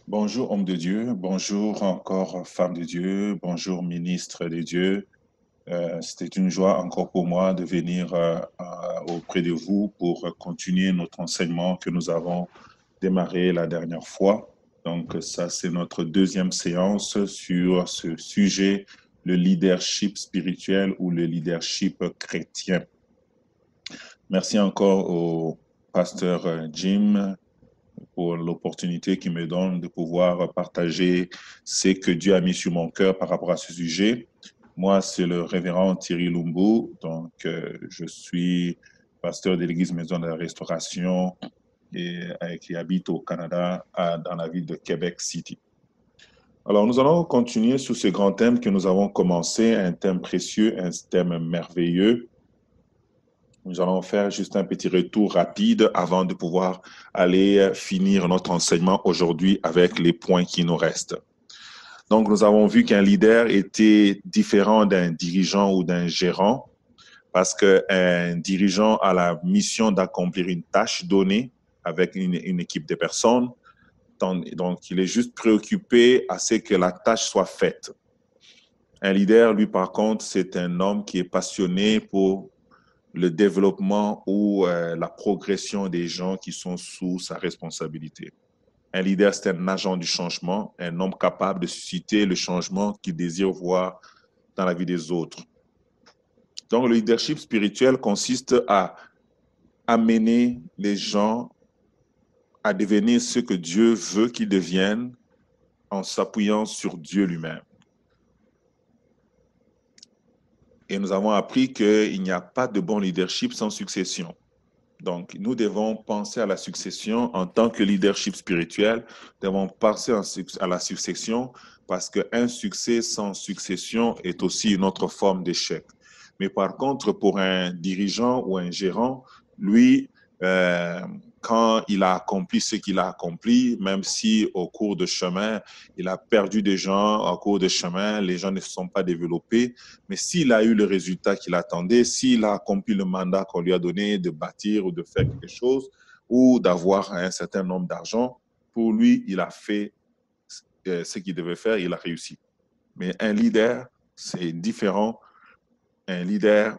Bonjour homme de Dieu, bonjour encore femme de Dieu, bonjour ministre de Dieu. C'était une joie encore pour moi de venir auprès de vous pour continuer notre enseignement que nous avons démarré la dernière fois. Donc ça, c'est notre deuxième séance sur ce sujet, le leadership spirituel ou le leadership chrétien. Merci encore au pasteur Jim pour l'opportunité qu'il me donne de pouvoir partager ce que Dieu a mis sur mon cœur par rapport à ce sujet. Moi, c'est le révérend Thierry Lumbu, donc je suis pasteur de l'Église Maison de la Restauration et qui habite au Canada, dans la ville de Québec City. Alors, nous allons continuer sur ce grand thème que nous avons commencé, un thème précieux, un thème merveilleux. Nous allons faire juste un petit retour rapide avant de pouvoir aller finir notre enseignement aujourd'hui avec les points qui nous restent. Donc, nous avons vu qu'un leader était différent d'un dirigeant ou d'un gérant parce qu'un dirigeant a la mission d'accomplir une tâche donnée avec une équipe de personnes. Donc, il est juste préoccupé à ce que la tâche soit faite. Un leader, lui, par contre, c'est un homme qui est passionné pour le développement ou la progression des gens qui sont sous sa responsabilité. Un leader, c'est un agent du changement, un homme capable de susciter le changement qu'il désire voir dans la vie des autres. Donc, le leadership spirituel consiste à amener les gens à devenir ce que Dieu veut qu'ils deviennent en s'appuyant sur Dieu lui-même. Et nous avons appris qu'il n'y a pas de bon leadership sans succession. Donc, nous devons penser à la succession en tant que leadership spirituel. Nous devons penser à la succession parce qu'un succès sans succession est aussi une autre forme d'échec. Mais par contre, pour un dirigeant ou un gérant, lui, quand il a accompli ce qu'il a accompli, même si au cours de chemin, il a perdu des gens, au cours de chemin, les gens ne se sont pas développés, mais s'il a eu le résultat qu'il attendait, s'il a accompli le mandat qu'on lui a donné de bâtir ou de faire quelque chose, ou d'avoir un certain nombre d'argent, pour lui, il a fait ce qu'il devait faire, il a réussi. Mais un leader, c'est différent. Un leader,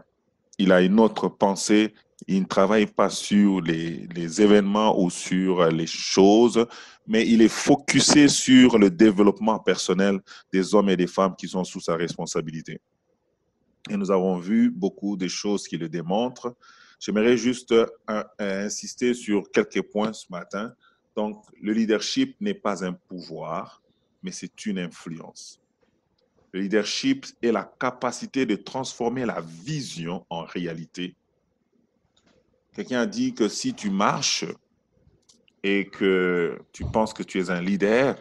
il a une autre pensée. Il ne travaille pas sur les événements ou sur les choses, mais il est focusé sur le développement personnel des hommes et des femmes qui sont sous sa responsabilité. Et nous avons vu beaucoup de choses qui le démontrent. J'aimerais juste insister sur quelques points ce matin. Donc, le leadership n'est pas un pouvoir, mais c'est une influence. Le leadership est la capacité de transformer la vision en réalité. Quelqu'un a dit que si tu marches et que tu penses que tu es un leader,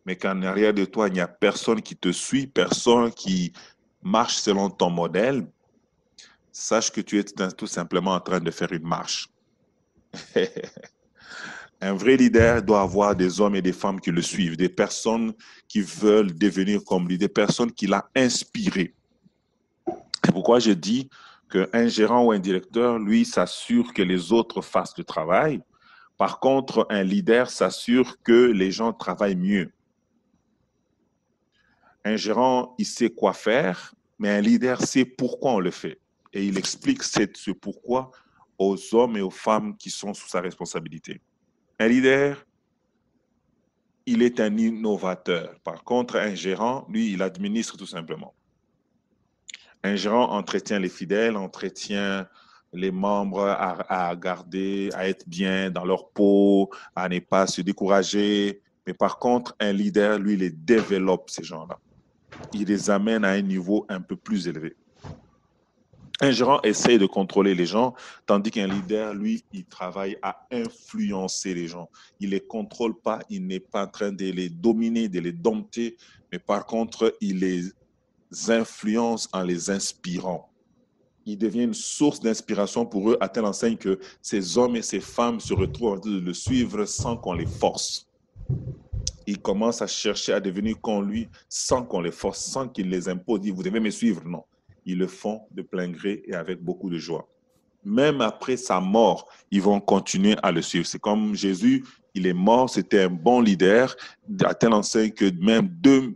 mais qu'en arrière de toi, il n'y a personne qui te suit, personne qui marche selon ton modèle, sache que tu es tout simplement en train de faire une marche. Un vrai leader doit avoir des hommes et des femmes qui le suivent, des personnes qui veulent devenir comme lui, des personnes qui l'ont inspiré. C'est pourquoi je dis qu'un gérant ou un directeur, lui, s'assure que les autres fassent le travail. Par contre, un leader s'assure que les gens travaillent mieux. Un gérant, il sait quoi faire, mais un leader sait pourquoi on le fait. Et il explique ce pourquoi aux hommes et aux femmes qui sont sous sa responsabilité. Un leader, il est un innovateur. Par contre, un gérant, lui, il administre tout simplement. Un gérant entretient les fidèles, entretient les membres à garder, à être bien dans leur peau, à ne pas se décourager. Mais par contre, un leader, lui, il développe ces gens-là. Il les amène à un niveau un peu plus élevé. Un gérant essaie de contrôler les gens, tandis qu'un leader, lui, il travaille à influencer les gens. Il ne les contrôle pas, il n'est pas en train de les dominer, de les dompter, mais par contre, il les influence en les inspirant. Il devient une source d'inspiration pour eux à telle enseigne que ces hommes et ces femmes se retrouvent en train de le suivre sans qu'on les force. Ils commencent à chercher à devenir comme lui sans qu'on les force, sans qu'il les impose. Ils disent, vous devez me suivre. Non, ils le font de plein gré et avec beaucoup de joie. Même après sa mort, ils vont continuer à le suivre. C'est comme Jésus, il est mort, c'était un bon leader, à telle enseigne que même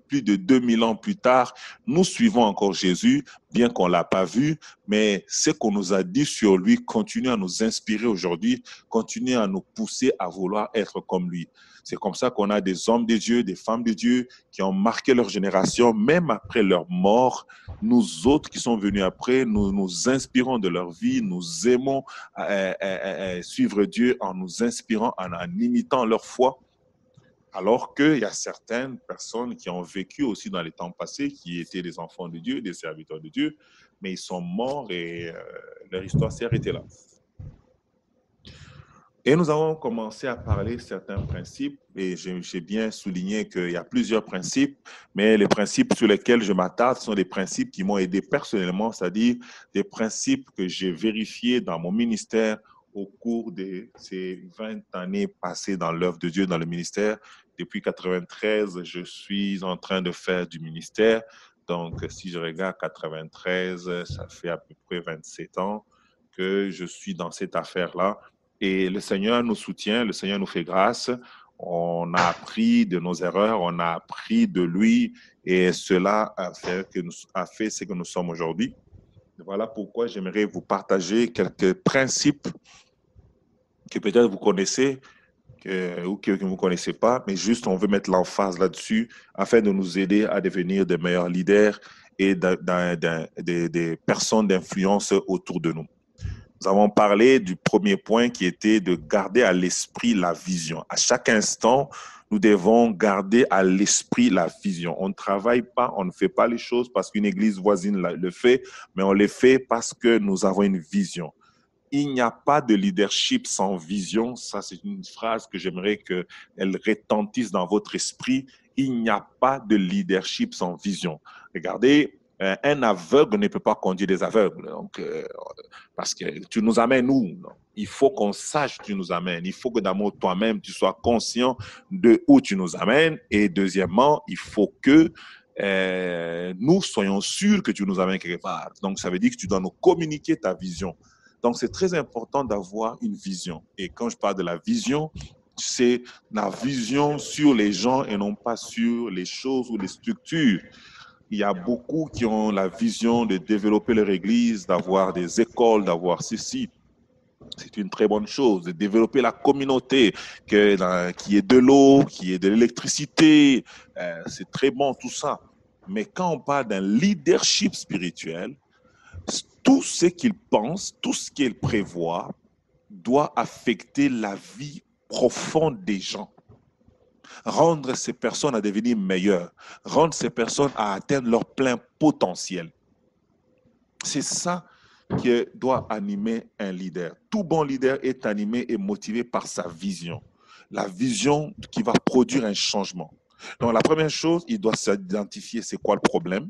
plus de 2000 ans plus tard, nous suivons encore Jésus, bien qu'on ne l'a pas vu, mais ce qu'on nous a dit sur lui continue à nous inspirer aujourd'hui, continue à nous pousser à vouloir être comme lui. C'est comme ça qu'on a des hommes de Dieu, des femmes de Dieu qui ont marqué leur génération, même après leur mort. Nous autres qui sont venus après, nous nous inspirons de leur vie, nous aimons suivre Dieu en nous inspirant, en imitant leur foi. Alors qu'il y a certaines personnes qui ont vécu aussi dans les temps passés, qui étaient des enfants de Dieu, des serviteurs de Dieu, mais ils sont morts et leur histoire s'est arrêtée là. Et nous avons commencé à parler de certains principes, et j'ai bien souligné qu'il y a plusieurs principes, mais les principes sur lesquels je m'attarde sont des principes qui m'ont aidé personnellement, c'est-à-dire des principes que j'ai vérifiés dans mon ministère au cours de ces 20 années passées dans l'œuvre de Dieu, dans le ministère. Depuis 1993, je suis en train de faire du ministère. Donc, si je regarde 93, ça fait à peu près 27 ans que je suis dans cette affaire-là. Et le Seigneur nous soutient, le Seigneur nous fait grâce. On a appris de nos erreurs, on a appris de lui et cela a fait ce que nous sommes aujourd'hui. Voilà pourquoi j'aimerais vous partager quelques principes que peut-être vous connaissez ou que vous ne connaissez pas, mais juste on veut mettre l'emphase là-dessus afin de nous aider à devenir de meilleurs leaders et des personnes d'influence autour de nous. Nous avons parlé du premier point qui était de garder à l'esprit la vision. À chaque instant, nous devons garder à l'esprit la vision. On ne travaille pas, on ne fait pas les choses parce qu'une église voisine le fait, mais on les fait parce que nous avons une vision. Il n'y a pas de leadership sans vision. Ça, c'est une phrase que j'aimerais qu'elle retentisse dans votre esprit. Il n'y a pas de leadership sans vision. Regardez, un aveugle ne peut pas conduire des aveugles. Donc, parce que tu nous amènes où? Il faut qu'on sache que tu nous amènes. Il faut que d'amour toi-même, tu sois conscient de où tu nous amènes. Et deuxièmement, il faut que nous soyons sûrs que tu nous amènes quelque part. Donc, ça veut dire que tu dois nous communiquer ta vision. Donc, c'est très important d'avoir une vision. Et quand je parle de la vision, c'est la vision sur les gens et non pas sur les choses ou les structures. Il y a beaucoup qui ont la vision de développer leur église, d'avoir des écoles, d'avoir ceci. C'est une très bonne chose, de développer la communauté, qui est de l'eau, qui est de l'électricité. C'est très bon tout ça. Mais quand on parle d'un leadership spirituel, tout ce qu'il pense, tout ce qu'il prévoit doit affecter la vie profonde des gens. Rendre ces personnes à devenir meilleures, rendre ces personnes à atteindre leur plein potentiel. C'est ça qui doit animer un leader. Tout bon leader est animé et motivé par sa vision. La vision qui va produire un changement. Donc la première chose, il doit s'identifier c'est quoi le problème.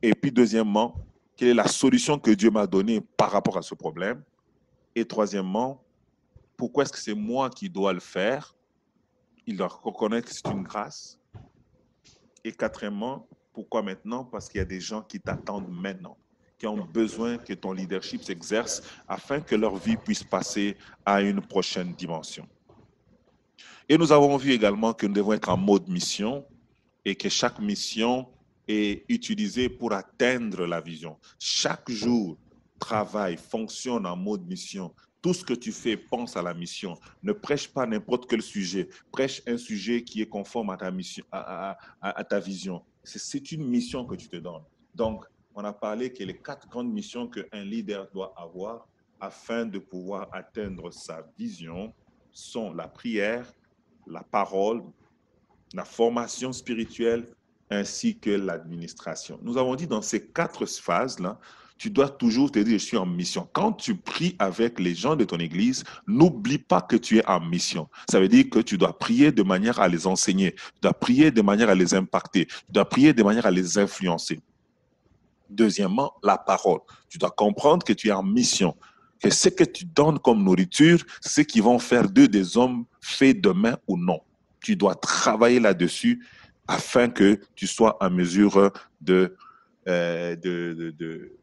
Et puis deuxièmement, quelle est la solution que Dieu m'a donnée par rapport à ce problème. Et troisièmement, pourquoi est-ce que c'est moi qui dois le faire? Il doit reconnaître que c'est une grâce. Et quatrièmement, pourquoi maintenant? Parce qu'il y a des gens qui t'attendent maintenant, qui ont besoin que ton leadership s'exerce afin que leur vie puisse passer à une prochaine dimension. Et nous avons vu également que nous devons être en mode mission et que chaque mission est utilisée pour atteindre la vision. Chaque jour, travaille, fonctionne en mode mission. Tout ce que tu fais, pense à la mission. Ne prêche pas n'importe quel sujet. Prêche un sujet qui est conforme à ta mission, à ta vision. C'est une mission que tu te donnes. Donc, on a parlé que les 4 grandes missions qu'un leader doit avoir afin de pouvoir atteindre sa vision sont la prière, la parole, la formation spirituelle ainsi que l'administration. Nous avons dit dans ces 4 phases-là, tu dois toujours te dire, je suis en mission. Quand tu pries avec les gens de ton église, n'oublie pas que tu es en mission. Ça veut dire que tu dois prier de manière à les enseigner, tu dois prier de manière à les impacter, tu dois prier de manière à les influencer. Deuxièmement, la parole. Tu dois comprendre que tu es en mission, que ce que tu donnes comme nourriture, c'est ce qui vont faire d'eux des hommes faits de main ou non. Tu dois travailler là-dessus afin que tu sois en mesure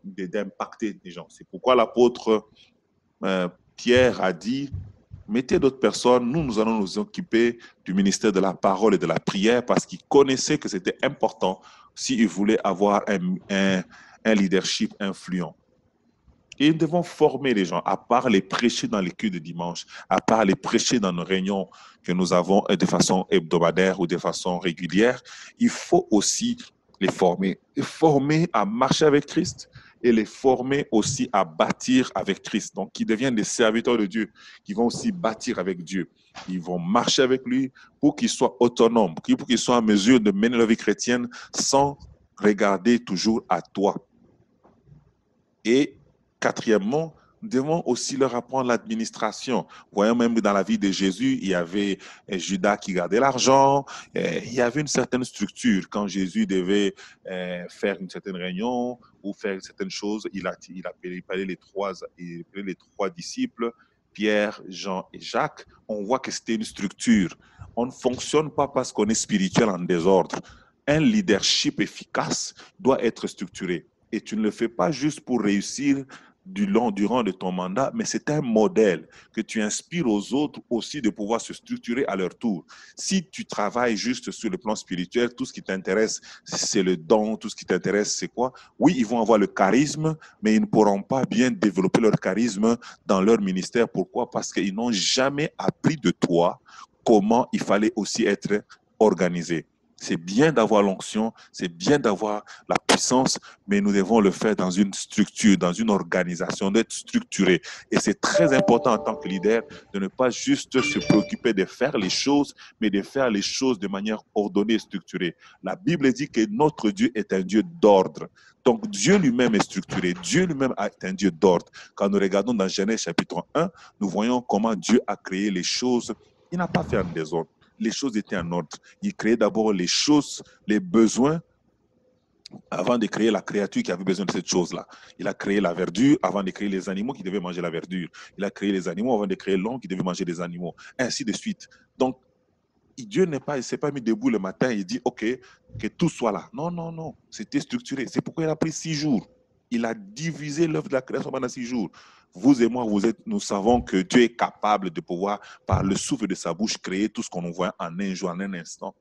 d'impacter des gens. C'est pourquoi l'apôtre Pierre a dit Mettez d'autres personnes, nous allons nous occuper du ministère de la parole et de la prière parce qu'ils connaissaient que c'était important s'ils voulaient avoir un leadership influent. Et nous devons former les gens, à part les prêcher dans les cultes de dimanche, à part les prêcher dans nos réunions que nous avons de façon hebdomadaire ou de façon régulière, il faut aussi les former à marcher avec Christ et les former aussi à bâtir avec Christ. Donc, qui deviennent des serviteurs de Dieu, qui vont aussi bâtir avec Dieu. Ils vont marcher avec lui pour qu'ils soient autonomes, pour qu'ils soient en mesure de mener leur vie chrétienne sans regarder toujours à toi. Et quatrièmement, nous devons aussi leur apprendre l'administration. Voyons même dans la vie de Jésus, il y avait Judas qui gardait l'argent, il y avait une certaine structure. Quand Jésus devait faire une certaine réunion ou faire certaines choses, il appelait les trois disciples, Pierre, Jean et Jacques. On voit que c'était une structure. On ne fonctionne pas parce qu'on est spirituel en désordre. Un leadership efficace doit être structuré. Et tu ne le fais pas juste pour réussir durant de ton mandat, mais c'est un modèle que tu inspires aux autres aussi de pouvoir se structurer à leur tour. Si tu travailles juste sur le plan spirituel, tout ce qui t'intéresse, c'est le don, tout ce qui t'intéresse, c'est quoi? Oui, ils vont avoir le charisme, mais ils ne pourront pas bien développer leur charisme dans leur ministère. Pourquoi? Parce qu'ils n'ont jamais appris de toi comment il fallait aussi être organisé. C'est bien d'avoir l'onction, c'est bien d'avoir la puissance, mais nous devons le faire dans une structure, dans une organisation, d'être structuré. Et c'est très important en tant que leader de ne pas juste se préoccuper de faire les choses, mais de faire les choses de manière ordonnée et structurée. La Bible dit que notre Dieu est un Dieu d'ordre. Donc Dieu lui-même est structuré, Dieu lui-même est un Dieu d'ordre. Quand nous regardons dans Genèse chapitre 1, nous voyons comment Dieu a créé les choses. Il n'a pas fait en désordre. Les choses étaient en ordre. Il créait d'abord les choses, les besoins, avant de créer la créature qui avait besoin de cette chose-là. Il a créé la verdure avant de créer les animaux qui devaient manger la verdure. Il a créé les animaux avant de créer l'homme qui devait manger des animaux. Ainsi de suite. Donc, Dieu il s'est pas mis debout le matin et il dit, OK, que tout soit là. Non, non, non. C'était structuré. C'est pourquoi il a pris 6 jours. Il a divisé l'œuvre de la création pendant 6 jours. Vous et moi, nous savons que Dieu est capable de pouvoir, par le souffle de sa bouche, créer tout ce qu'on voit en un jour, en un instant.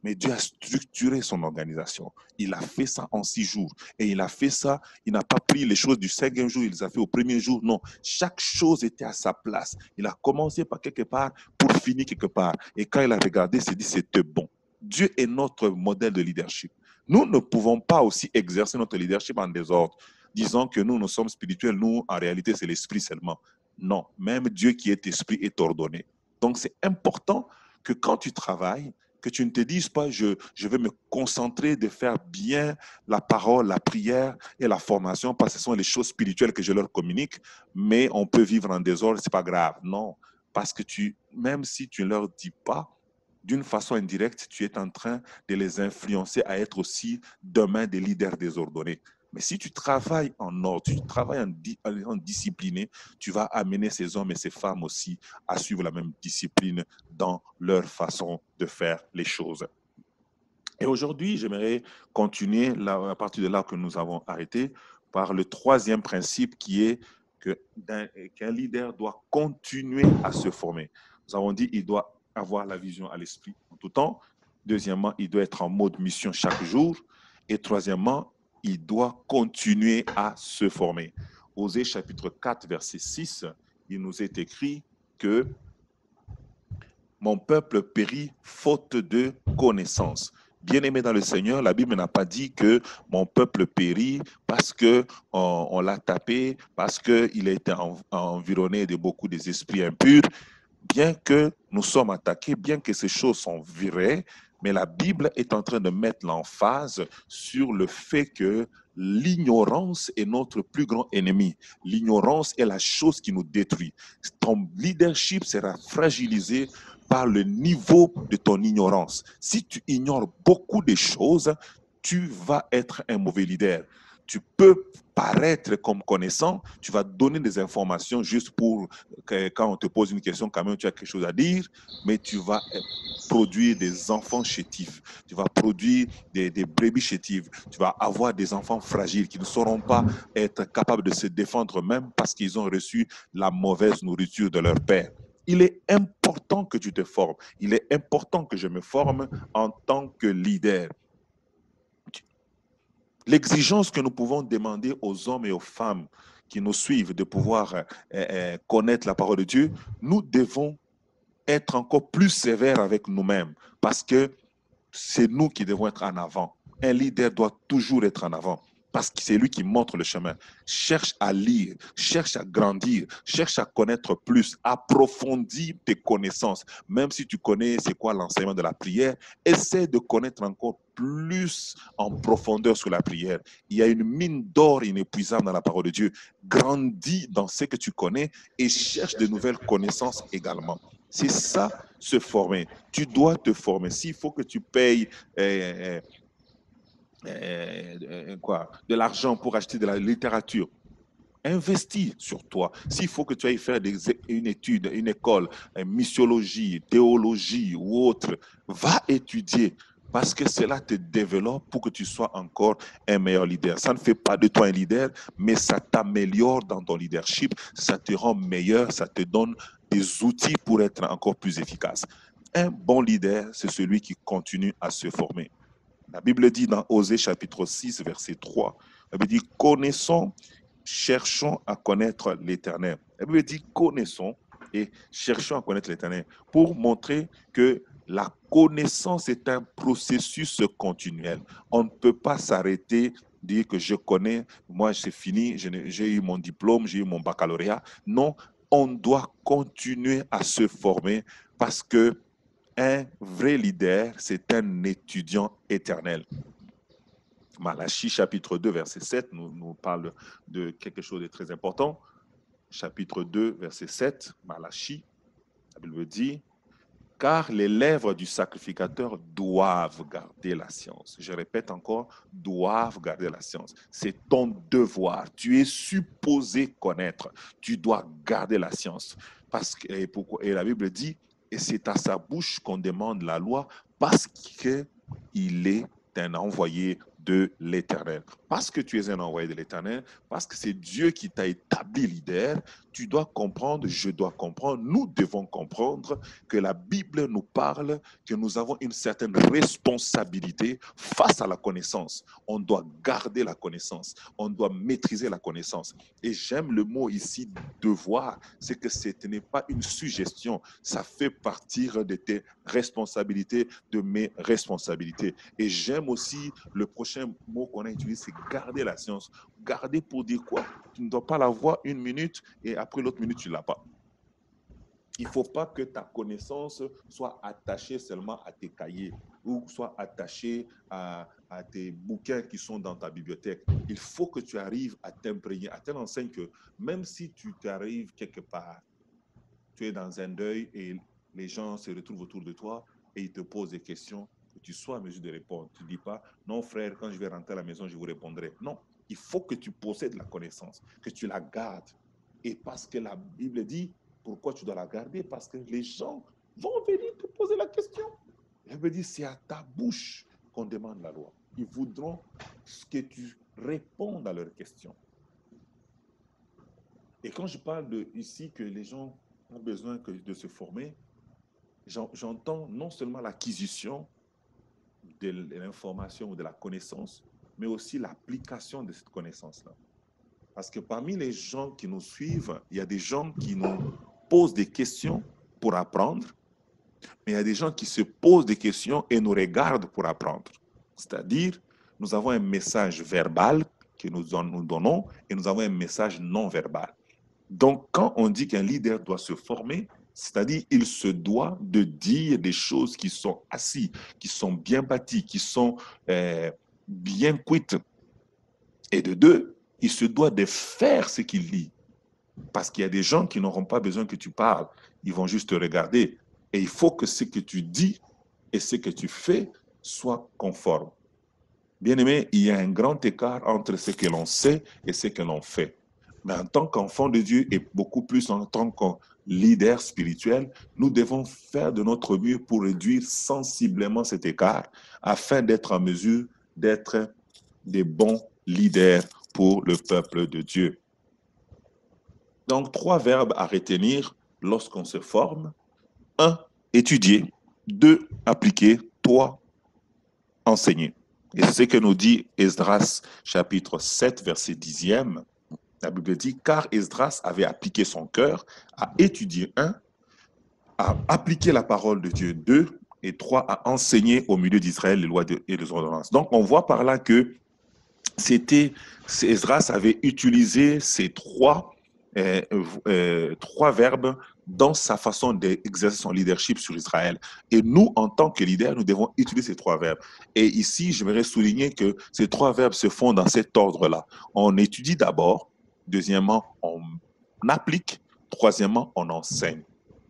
Mais Dieu a structuré son organisation. Il a fait ça en 6 jours. Et il a fait ça, il n'a pas pris les choses du 5e jour, il les a fait au premier jour. Non, chaque chose était à sa place. Il a commencé par quelque part pour finir quelque part. Et quand il a regardé, il s'est dit, c'était bon. Dieu est notre modèle de leadership. Nous ne pouvons pas aussi exercer notre leadership en désordre, disant que nous sommes spirituels, nous, en réalité, c'est l'esprit seulement. Non, même Dieu qui est esprit est ordonné. Donc, c'est important que quand tu travailles, que tu ne te dises pas, je vais me concentrer de faire bien la parole, la prière et la formation, parce que ce sont les choses spirituelles que je leur communique, mais on peut vivre en désordre, c'est pas grave. Non, parce que même si tu ne leur dis pas, d'une façon indirecte, tu es en train de les influencer à être aussi demain des leaders désordonnés. Mais si tu travailles en ordre, tu travailles en discipliné, tu vas amener ces hommes et ces femmes aussi à suivre la même discipline dans leur façon de faire les choses. Et aujourd'hui, j'aimerais continuer à partir de là que nous avons arrêté par le troisième principe qui est qu'un leader doit continuer à se former. Nous avons dit qu'il doit avoir la vision à l'esprit en tout temps. Deuxièmement, il doit être en mode mission chaque jour. Et troisièmement, il doit continuer à se former. Osée chapitre 4, verset 6, il nous est écrit que mon peuple périt faute de connaissance. Bien-aimé dans le Seigneur, la Bible n'a pas dit que mon peuple périt parce qu'on l'a tapé, parce qu'il a été environné de beaucoup des esprits impurs. Bien que nous sommes attaqués, bien que ces choses sont vraies, mais la Bible est en train de mettre l'emphase sur le fait que l'ignorance est notre plus grand ennemi. L'ignorance est la chose qui nous détruit. Ton leadership sera fragilisé par le niveau de ton ignorance. Si tu ignores beaucoup de choses, tu vas être un mauvais leader. Tu peux paraître comme connaissant, tu vas donner des informations juste pour que quand on te pose une question, quand même tu as quelque chose à dire, mais tu vas produire des enfants chétifs, tu vas produire des brebis chétives, tu vas avoir des enfants fragiles qui ne sauront pas être capables de se défendre même parce qu'ils ont reçu la mauvaise nourriture de leur père. Il est important que tu te formes. Il est important que je me forme en tant que leader. L'exigence que nous pouvons demander aux hommes et aux femmes qui nous suivent de pouvoir connaître la parole de Dieu, nous devons être encore plus sévères avec nous-mêmes parce que c'est nous qui devons être en avant. Un leader doit toujours être en avant parce que c'est lui qui montre le chemin. Cherche à lire, cherche à grandir, cherche à connaître plus, approfondis tes connaissances. Même si tu connais c'est quoi l'enseignement de la prière, essaie de connaître encore plus en profondeur sur la prière. Il y a une mine d'or inépuisable dans la parole de Dieu. Grandis dans ce que tu connais et cherche de nouvelles connaissances également. C'est ça, se former. Tu dois te former. S'il faut que tu payes de l'argent pour acheter de la littérature, investis sur toi. S'il faut que tu ailles faire une étude, une école, missiologie, théologie ou autre, va étudier parce que cela te développe pour que tu sois encore un meilleur leader. Ça ne fait pas de toi un leader, mais ça t'améliore dans ton leadership, ça te rend meilleur, ça te donne des outils pour être encore plus efficace. Un bon leader, c'est celui qui continue à se former. La Bible dit dans Osée chapitre 6, verset 3, la Bible dit « Connaissons, cherchons à connaître l'Éternel ». La Bible dit « Connaissons et cherchons à connaître l'Éternel » pour montrer que la connaissance est un processus continuel. On ne peut pas s'arrêter, dire que je connais, moi c'est fini, j'ai eu mon diplôme, j'ai eu mon baccalauréat. Non, on doit continuer à se former parce que un vrai leader, c'est un étudiant éternel. Malachie chapitre 2, verset 7 nous parle de quelque chose de très important. Chapitre 2, verset 7, Malachie, la Bible dit « Car les lèvres du sacrificateur doivent garder la science. » Je répète encore, doivent garder la science. C'est ton devoir. Tu es supposé connaître. Tu dois garder la science. Et la Bible dit « Et c'est à sa bouche qu'on demande la loi parce qu'il est un envoyé de l'Éternel. » Parce que tu es un envoyé de l'Éternel, parce que c'est Dieu qui t'a établi leader, tu dois comprendre, je dois comprendre, nous devons comprendre que la Bible nous parle que nous avons une certaine responsabilité face à la connaissance. On doit garder la connaissance, on doit maîtriser la connaissance. Et j'aime le mot ici, devoir, c'est que ce n'est pas une suggestion, ça fait partie de tes responsabilités, de mes responsabilités. Et j'aime aussi le prochain mot qu'on a utilisé, c'est garder la science. Garder pour dire quoi? Tu ne dois pas l'avoir une minute et après l'autre minute, tu ne l'as pas. Il ne faut pas que ta connaissance soit attachée seulement à tes cahiers ou soit attachée à tes bouquins qui sont dans ta bibliothèque. Il faut que tu arrives à t'imprégner, à telle enseigne que même si tu t'arrives quelque part, tu es dans un deuil et les gens se retrouvent autour de toi et ils te posent des questions, que tu sois en mesure de répondre. Tu ne dis pas, non frère, quand je vais rentrer à la maison, je vous répondrai. Non, il faut que tu possèdes la connaissance, que tu la gardes. Et parce que la Bible dit, pourquoi tu dois la garder? Parce que les gens vont venir te poser la question. La Bible dit, c'est à ta bouche qu'on demande la loi. Ils voudront que tu répondes à leurs questions. Et quand je parle ici que les gens ont besoin de se former, j'entends non seulement l'acquisition de l'information ou de la connaissance, mais aussi l'application de cette connaissance-là. Parce que parmi les gens qui nous suivent, il y a des gens qui nous posent des questions pour apprendre, mais il y a des gens qui se posent des questions et nous regardent pour apprendre. C'est-à-dire, nous avons un message verbal que nous donnons et nous avons un message non verbal. Donc, quand on dit qu'un leader doit se former, c'est-à-dire il se doit de dire des choses qui sont assises, qui sont bien bâties, qui sont bien cuites. Et de deux, il se doit de faire ce qu'il dit. Parce qu'il y a des gens qui n'auront pas besoin que tu parles. Ils vont juste te regarder. Et il faut que ce que tu dis et ce que tu fais soient conformes. Bien aimé, il y a un grand écart entre ce que l'on sait et ce que l'on fait. Mais en tant qu'enfant de Dieu et beaucoup plus en tant que leader spirituel, nous devons faire de notre mieux pour réduire sensiblement cet écart afin d'être en mesure d'être des bons leaders pour le peuple de Dieu. Donc, 3 verbes à retenir lorsqu'on se forme, un, étudier, deux, appliquer, trois, enseigner. Et c'est ce que nous dit Esdras, chapitre 7, verset 10e. La Bible dit, car Esdras avait appliqué son cœur à étudier, un, à appliquer la parole de Dieu, deux, et trois, à enseigner au milieu d'Israël les lois et les ordonnances. Donc, on voit par là que Esdras avait utilisé ces trois verbes dans sa façon d'exercer son leadership sur Israël. Et nous, en tant que leaders, nous devons utiliser ces trois verbes. Et ici, j'aimerais souligner que ces trois verbes se font dans cet ordre-là. On étudie d'abord, deuxièmement, on applique, troisièmement, on enseigne.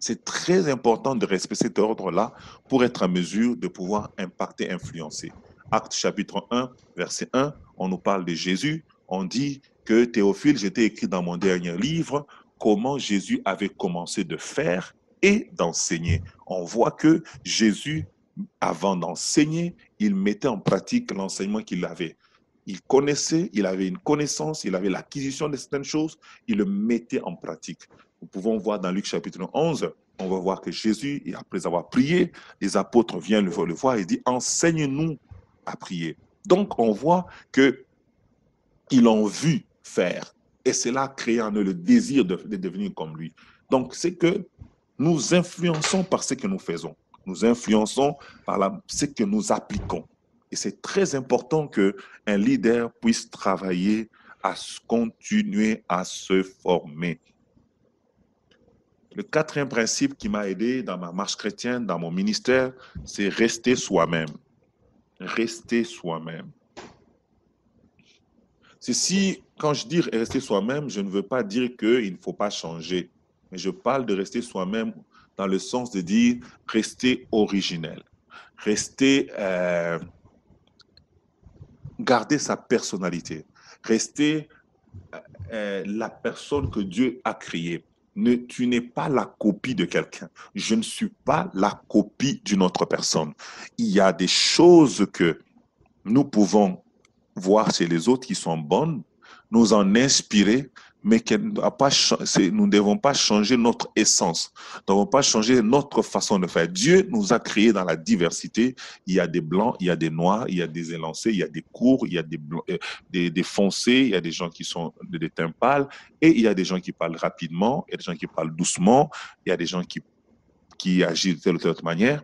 C'est très important de respecter cet ordre-là pour être en mesure de pouvoir impacter, influencer. Acte chapitre 1, verset 1, on nous parle de Jésus. On dit que Théophile, je t'ai écrit dans mon dernier livre comment Jésus avait commencé de faire et d'enseigner. On voit que Jésus, avant d'enseigner, il mettait en pratique l'enseignement qu'il avait. Il connaissait, il avait une connaissance, il avait l'acquisition de certaines choses, il le mettait en pratique. Nous pouvons voir dans Luc chapitre 11, on va voir que Jésus, après avoir prié, les apôtres viennent le voir et disent, enseigne-nous à prier. Donc, on voit qu'ils l'ont vu faire. Et cela a créé en eux le désir de devenir comme lui. Donc, c'est que nous influençons par ce que nous faisons. Nous influençons par ce que nous appliquons. Et c'est très important qu'un leader puisse travailler à continuer à se former. Le quatrième principe qui m'a aidé dans ma marche chrétienne, dans mon ministère, c'est rester soi-même. Rester soi-même. Ceci, quand je dis rester soi-même, je ne veux pas dire qu'il ne faut pas changer, mais je parle de rester soi-même dans le sens de dire rester originel, rester, garder sa personnalité, rester la personne que Dieu a créée. Tu n'es pas la copie de quelqu'un. Je ne suis pas la copie d'une autre personne. Il y a des choses que nous pouvons voir chez les autres qui sont bonnes, nous en inspirer, mais nous ne devons pas changer notre essence. Nous ne devons pas changer notre façon de faire. Dieu nous a créés dans la diversité. Il y a des blancs, il y a des noirs, il y a des élancés, il y a des courts, il y a des foncés, il y a des gens qui sont des teintes pâles, et il y a des gens qui parlent rapidement, il y a des gens qui parlent doucement, il y a des gens qui agissent de telle ou telle autre manière.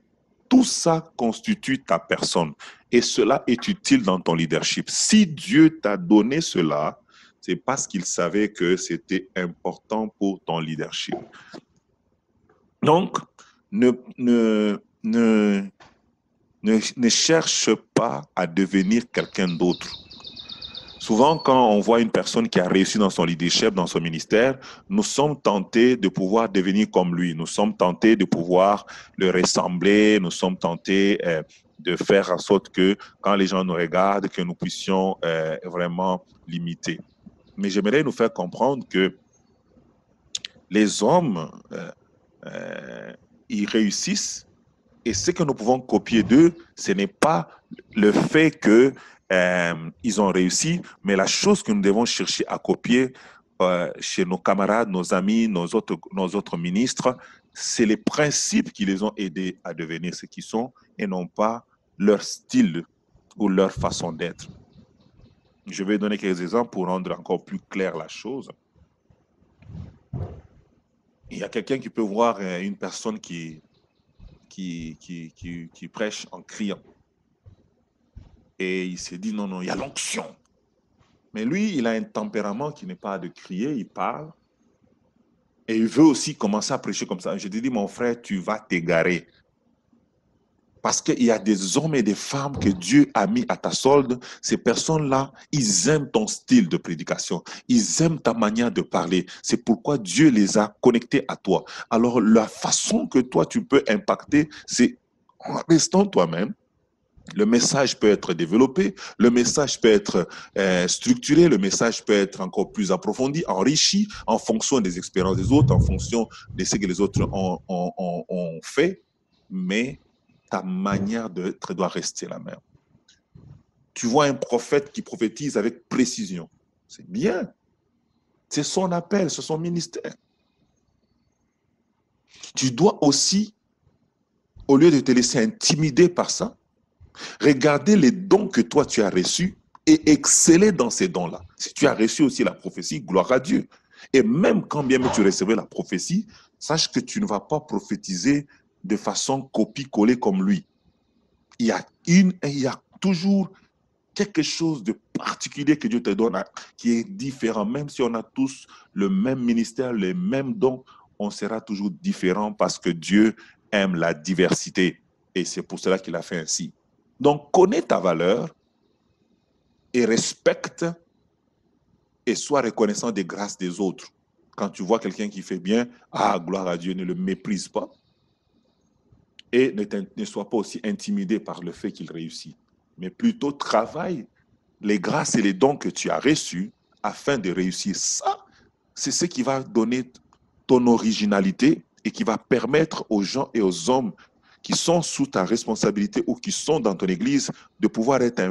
Tout ça constitue ta personne. Et cela est utile dans ton leadership. Si Dieu t'a donné cela, c'est parce qu'il savait que c'était important pour ton leadership. Donc, ne cherche pas à devenir quelqu'un d'autre. Souvent, quand on voit une personne qui a réussi dans son leadership, dans son ministère, nous sommes tentés de pouvoir devenir comme lui. Nous sommes tentés de pouvoir le ressembler. Nous sommes tentés de faire en sorte que quand les gens nous regardent, que nous puissions vraiment l'imiter. Mais j'aimerais nous faire comprendre que les hommes, ils réussissent et ce que nous pouvons copier d'eux, ce n'est pas le fait que ils ont réussi, mais la chose que nous devons chercher à copier chez nos camarades, nos amis, nos autres ministres, c'est les principes qui les ont aidés à devenir ce qu'ils sont et non pas leur style ou leur façon d'être. Je vais donner quelques exemples pour rendre encore plus claire la chose. Il y a quelqu'un qui peut voir une personne qui prêche en criant. Et il s'est dit, non, il y a l'onction. Mais lui, il a un tempérament qui n'est pas de crier, il parle. Et il veut aussi commencer à prêcher comme ça. Je te dis, mon frère, tu vas t'égarer. Parce qu'il y a des hommes et des femmes que Dieu a mis à ta solde. Ces personnes-là, ils aiment ton style de prédication. Ils aiment ta manière de parler. C'est pourquoi Dieu les a connectés à toi. Alors, la façon que toi, tu peux impacter, c'est en restant toi-même. Le message peut être développé, le message peut être structuré, le message peut être encore plus approfondi, enrichi en fonction des expériences des autres, en fonction de ce que les autres ont fait, mais ta manière d'être doit rester la même. Tu vois un prophète qui prophétise avec précision. C'est bien. C'est son appel, c'est son ministère. tu dois aussi, au lieu de te laisser intimider par ça, regarder les dons que toi tu as reçus et exceller dans ces dons-là. Si tu as reçu aussi la prophétie, gloire à Dieu. Et même quand bien même tu recevais la prophétie, sache que tu ne vas pas prophétiser de façon copie-coller comme lui. Il y a toujours quelque chose de particulier que Dieu te donne qui est différent. Même si on a tous le même ministère, les mêmes dons, on sera toujours différent parce que Dieu aime la diversité. Et c'est pour cela qu'il a fait ainsi. Donc, connais ta valeur et respecte et sois reconnaissant des grâces des autres. Quand tu vois quelqu'un qui fait bien, gloire à Dieu, ne le méprise pas et ne sois pas aussi intimidé par le fait qu'il réussit. Mais plutôt travaille les grâces et les dons que tu as reçus afin de réussir. Ça, c'est ce qui va donner ton originalité et qui va permettre aux gens et aux hommes qui sont sous ta responsabilité ou qui sont dans ton église de pouvoir être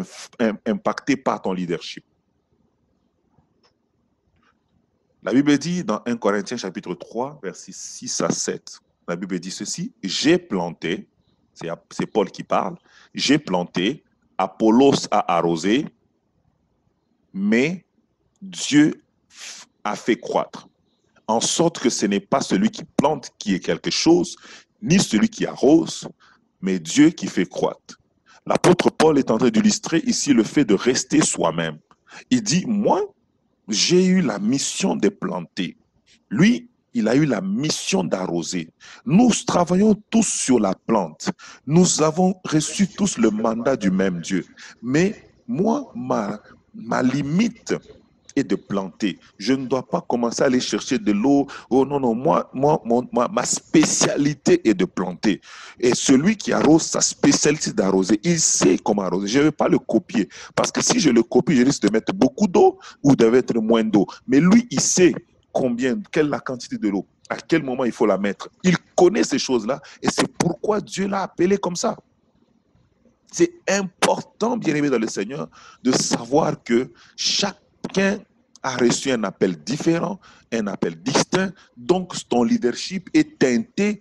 impactés par ton leadership. La Bible dit dans 1 Corinthiens chapitre 3, versets 6 à 7, la Bible dit ceci, j'ai planté, c'est Paul qui parle, j'ai planté, Apollos a arrosé, mais Dieu a fait croître, en sorte que ce n'est pas celui qui plante qui est quelque chose, ni celui qui arrose, mais Dieu qui fait croître. L'apôtre Paul est en train d'illustrer ici le fait de rester soi-même. Il dit, moi, j'ai eu la mission de planter. Lui, il a eu la mission d'arroser. Nous travaillons tous sur la plante. Nous avons reçu tous le mandat du même Dieu. Mais moi, ma limite est de planter. Je ne dois pas commencer à aller chercher de l'eau. Oh non, non, ma spécialité est de planter. Et celui qui arrose, sa spécialité d'arroser, il sait comment arroser. Je ne vais pas le copier. Parce que si je le copie, je risque de mettre beaucoup d'eau ou de mettre moins d'eau. Mais lui, il sait quelle est la quantité de l'eau, à quel moment il faut la mettre. Il connaît ces choses-là et c'est pourquoi Dieu l'a appelé comme ça. C'est important, bien aimé dans le Seigneur, de savoir que chacun a reçu un appel différent, un appel distinct. Donc, ton leadership est teinté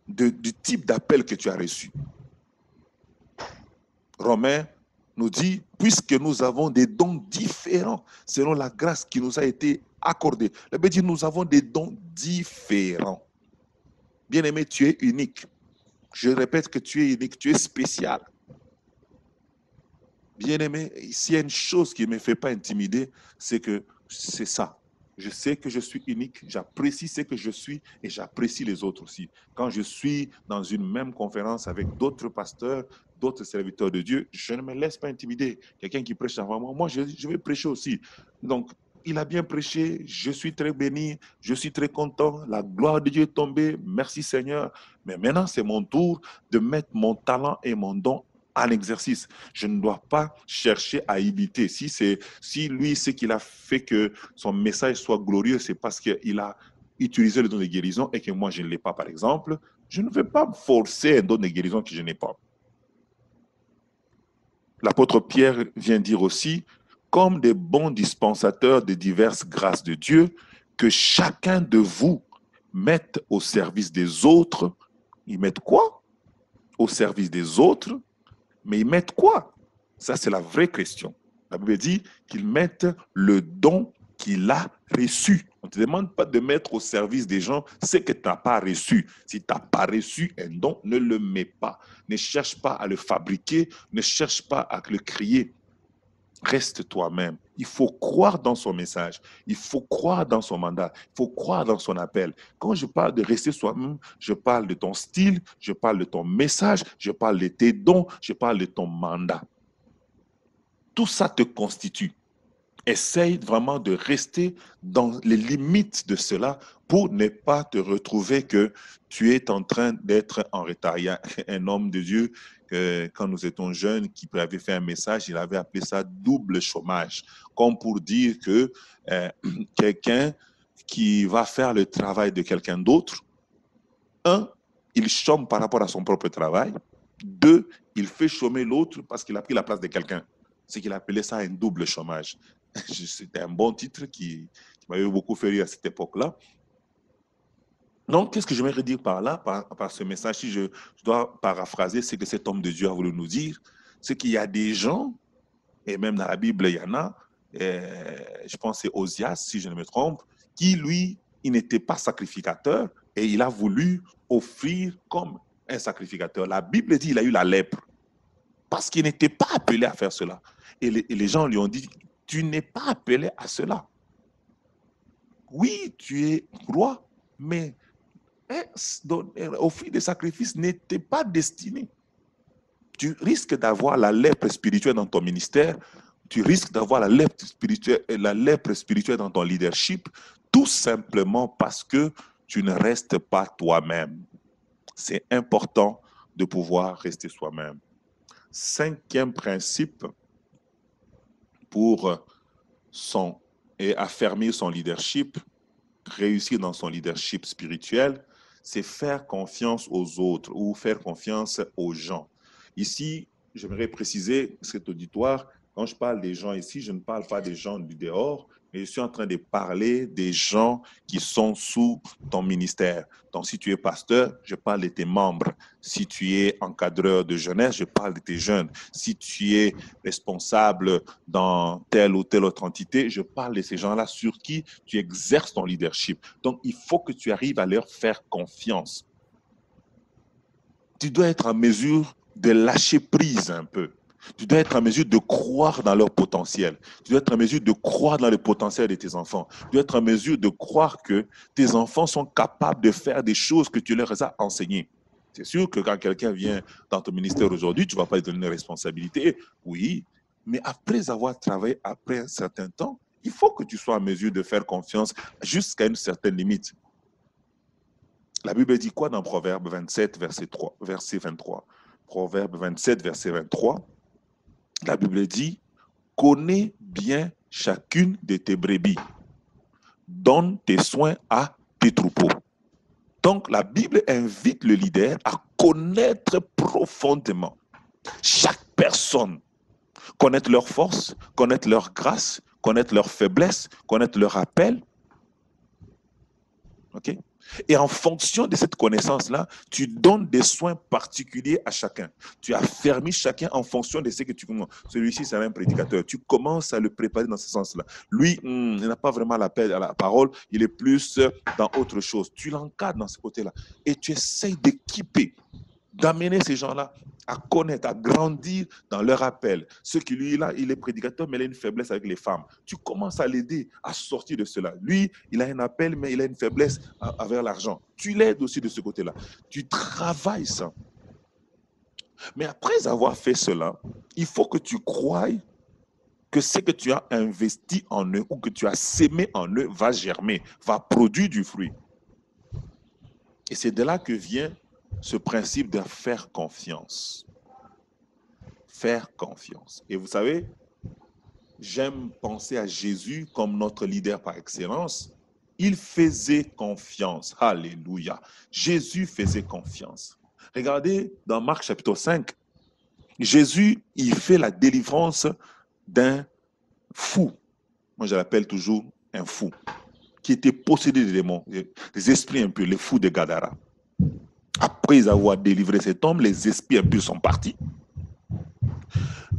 du type d'appel que tu as reçu. Romains nous dit, puisque nous avons des dons différents selon la grâce qui nous a été accordée. La Bible dit, nous avons des dons différents. Bien-aimé, tu es unique. Je répète que tu es unique, tu es spécial. Bien-aimé, s'il y a une chose qui ne me fait pas intimider, c'est que c'est ça. Je sais que je suis unique, j'apprécie ce que je suis et j'apprécie les autres aussi. Quand je suis dans une même conférence avec d'autres pasteurs, d'autres serviteurs de Dieu, je ne me laisse pas intimider. Quelqu'un qui prêche avant moi, je vais prêcher aussi. Donc, il a bien prêché, je suis très béni, je suis très content, la gloire de Dieu est tombée, merci Seigneur. Mais maintenant, c'est mon tour de mettre mon talent et mon don en exercice. Je ne dois pas chercher à imiter. Si lui, ce qu'il a fait que son message soit glorieux, c'est parce qu'il a utilisé le don de guérison et que moi, je ne l'ai pas, par exemple. Je ne vais pas forcer un don de guérison que je n'ai pas. L'apôtre Pierre vient dire aussi, comme des bons dispensateurs de diverses grâces de Dieu, que chacun de vous mette au service des autres. Ils mettent quoi? Au service des autres. Mais ils mettent quoi? Ça, c'est la vraie question. La Bible dit qu'ils mettent le don qu'il a reçu. On ne te demande pas de mettre au service des gens ce que tu n'as pas reçu. Si tu n'as pas reçu un don, ne le mets pas. Ne cherche pas à le fabriquer, ne cherche pas à le créer. Reste toi-même. Il faut croire dans son message. Il faut croire dans son mandat. Il faut croire dans son appel. Quand je parle de rester soi-même, je parle de ton style, je parle de ton message, je parle de tes dons, je parle de ton mandat. Tout ça te constitue. Essaye vraiment de rester dans les limites de cela pour ne pas te retrouver que tu es en train d'être en retard. Il y a un homme de Dieu, quand nous étions jeunes, qui avait fait un message, il avait appelé ça double chômage, comme pour dire que quelqu'un qui va faire le travail de quelqu'un d'autre, il chôme par rapport à son propre travail. 2, il fait chômer l'autre parce qu'il a pris la place de quelqu'un. C'est qu'il appelait ça un double chômage. C'était un bon titre qui m'avait beaucoup fait rire à cette époque-là. Donc, qu'est-ce que j'aimerais dire par là, par ce message, si je dois paraphraser ce que cet homme de Dieu a voulu nous dire, c'est qu'il y a des gens, et même dans la Bible, il y en a, je pense que c'est Osias, si je ne me trompe, qui, lui, il n'était pas sacrificateur et il a voulu offrir comme un sacrificateur. La Bible dit qu'il a eu la lèpre parce qu'il n'était pas appelé à faire cela. Et les gens lui ont dit, tu n'es pas appelé à cela. Oui, tu es roi, mais offrir des sacrifices n'était pas destiné. Tu risques d'avoir la lèpre spirituelle dans ton ministère, tu risques d'avoir la lèpre spirituelle dans ton leadership, tout simplement parce que tu ne restes pas toi-même. C'est important de pouvoir rester soi-même. 5e principe pour affermir son leadership, réussir dans son leadership spirituel, c'est faire confiance aux autres ou faire confiance aux gens. Ici, j'aimerais préciser cet auditoire, quand je parle des gens ici, je ne parle pas des gens du dehors, mais je suis en train de parler des gens qui sont sous ton ministère. Donc, si tu es pasteur, je parle de tes membres. Si tu es encadreur de jeunesse, je parle de tes jeunes. Si tu es responsable dans telle ou telle autre entité, je parle de ces gens-là sur qui tu exerces ton leadership. Donc, il faut que tu arrives à leur faire confiance. Tu dois être en mesure de lâcher prise un peu. Tu dois être en mesure de croire dans leur potentiel. Tu dois être en mesure de croire dans le potentiel de tes enfants. Tu dois être en mesure de croire que tes enfants sont capables de faire des choses que tu leur as enseignées. C'est sûr que quand quelqu'un vient dans ton ministère aujourd'hui, tu ne vas pas lui donner une responsabilité. Oui, mais après avoir travaillé après un certain temps, il faut que tu sois en mesure de faire confiance jusqu'à une certaine limite. La Bible dit quoi dans Proverbe 27, verset 23? Proverbe 27, verset 23, la Bible dit, connais bien chacune de tes brebis, donne tes soins à tes troupeaux. Donc, la Bible invite le leader à connaître profondément chaque personne, connaître leurs forces, connaître leurs grâces, connaître leurs faiblesses, connaître leurs appels. OK? Et en fonction de cette connaissance-là, tu donnes des soins particuliers à chacun. Tu affermis chacun en fonction de ce que tu commences. Celui-ci, c'est un prédicateur. Tu commences à le préparer dans ce sens-là. Lui, il n'a pas vraiment l'appel à la parole. Il est plus dans autre chose. Tu l'encadres dans ce côté-là. Et tu essayes d'équiper, d'amener ces gens-là à connaître, à grandir dans leur appel. Ce qui, lui, là, il est prédicateur, mais il a une faiblesse avec les femmes. Tu commences à l'aider à sortir de cela. Lui, il a un appel, mais il a une faiblesse avec l'argent. Tu l'aides aussi de ce côté-là. Tu travailles ça. Mais après avoir fait cela, il faut que tu croies que ce que tu as investi en eux ou que tu as sémé en eux va germer, va produire du fruit. Et c'est de là que vient ce principe de faire confiance. Faire confiance. Et vous savez, j'aime penser à Jésus comme notre leader par excellence. Il faisait confiance. Alléluia. Jésus faisait confiance. Regardez dans Marc chapitre 5, Jésus, il fait la délivrance d'un fou. Moi, je l'appelle toujours un fou, qui était possédé des démons, des esprits un peu, les fous de Gadara. Après avoir délivré cet homme, les esprits un peu sont partis.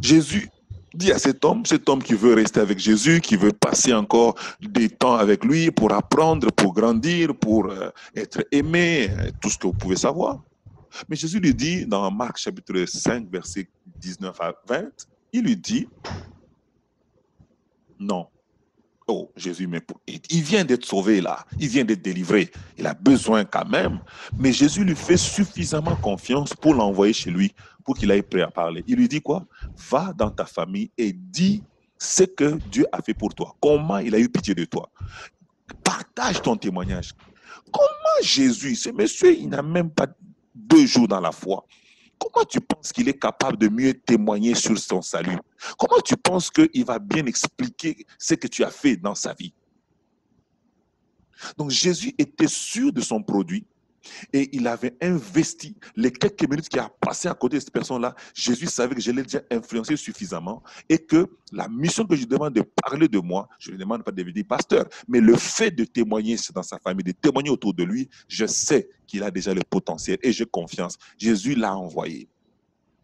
Jésus dit à cet homme qui veut rester avec Jésus, qui veut passer encore des temps avec lui pour apprendre, pour grandir, pour être aimé, tout ce que vous pouvez savoir. Mais Jésus lui dit, dans Marc chapitre 5, verset 19 à 20, il lui dit, non. Oh, Jésus, mais il vient d'être sauvé là, il vient d'être délivré, il a besoin quand même. Mais Jésus lui fait suffisamment confiance pour l'envoyer chez lui, pour qu'il aille prêt à parler. Il lui dit quoi? Va dans ta famille et dis ce que Dieu a fait pour toi, comment il a eu pitié de toi. Partage ton témoignage. Comment Jésus, ce monsieur, il n'a même pas 2 jours dans la foi. Comment tu penses qu'il est capable de mieux témoigner sur son salut? Comment tu penses qu'il va bien expliquer ce que tu as fait dans sa vie? Donc Jésus était sûr de son produit. Et il avait investi les quelques minutes qu'il a passé à côté de cette personne-là. Jésus savait que je l'ai déjà influencé suffisamment et que la mission que je demande de parler de moi, je ne demande pas de devenir pasteur, mais le fait de témoigner dans sa famille, de témoigner autour de lui, je sais qu'il a déjà le potentiel et j'ai confiance. Jésus l'a envoyé.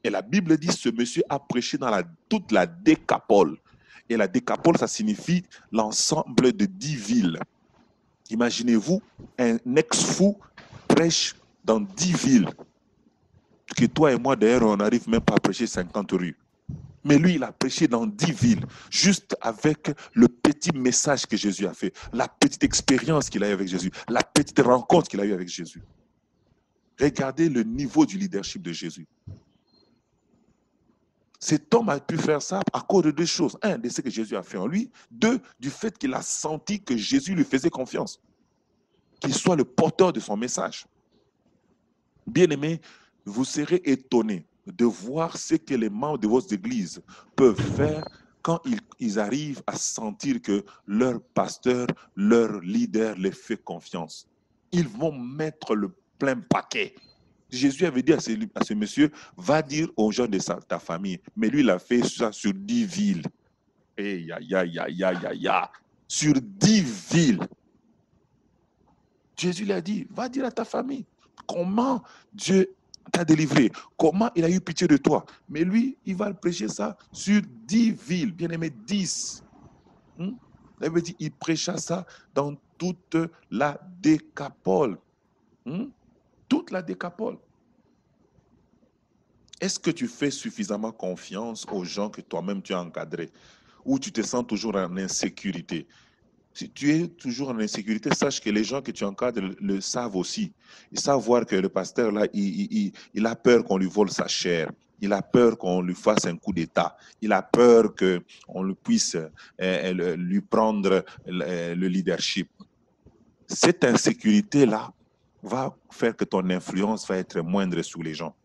Et la Bible dit, ce monsieur a prêché dans toute la Décapole. Et la Décapole, ça signifie l'ensemble de 10 villes. Imaginez-vous, un ex-fou prêche dans 10 villes. Que toi et moi, d'ailleurs, on n'arrive même pas à prêcher 50 rues. Mais lui, il a prêché dans 10 villes, juste avec le petit message que Jésus a fait, la petite expérience qu'il a eue avec Jésus, la petite rencontre qu'il a eue avec Jésus. Regardez le niveau du leadership de Jésus. Cet homme a pu faire ça à cause de deux choses. Un, de ce que Jésus a fait en lui. Deux, du fait qu'il a senti que Jésus lui faisait confiance. Qu'il soit le porteur de son message. Bien-aimés, vous serez étonnés de voir ce que les membres de votre église peuvent faire quand ils arrivent à sentir que leur pasteur, leur leader les fait confiance. Ils vont mettre le plein paquet. Jésus avait dit à ce monsieur, va dire aux gens de ta famille. Mais lui, il a fait ça sur 10 villes. Et sur 10 villes. Jésus lui a dit, va dire à ta famille comment Dieu t'a délivré, comment il a eu pitié de toi. Mais lui, il va prêcher ça sur 10 villes, bien aimé, 10. Il veut dire, il prêcha ça dans toute la Décapole. Toute la Décapole. Est-ce que tu fais suffisamment confiance aux gens que toi-même tu as encadrés ou tu te sens toujours en insécurité? Si tu es toujours en insécurité, sache que les gens que tu encadres le savent aussi. Ils savent voir que le pasteur, là, il a peur qu'on lui vole sa chair. Il a peur qu'on lui fasse un coup d'État. Il a peur qu'on puisse lui prendre le leadership. Cette insécurité-là va faire que ton influence va être moindre sur les gens.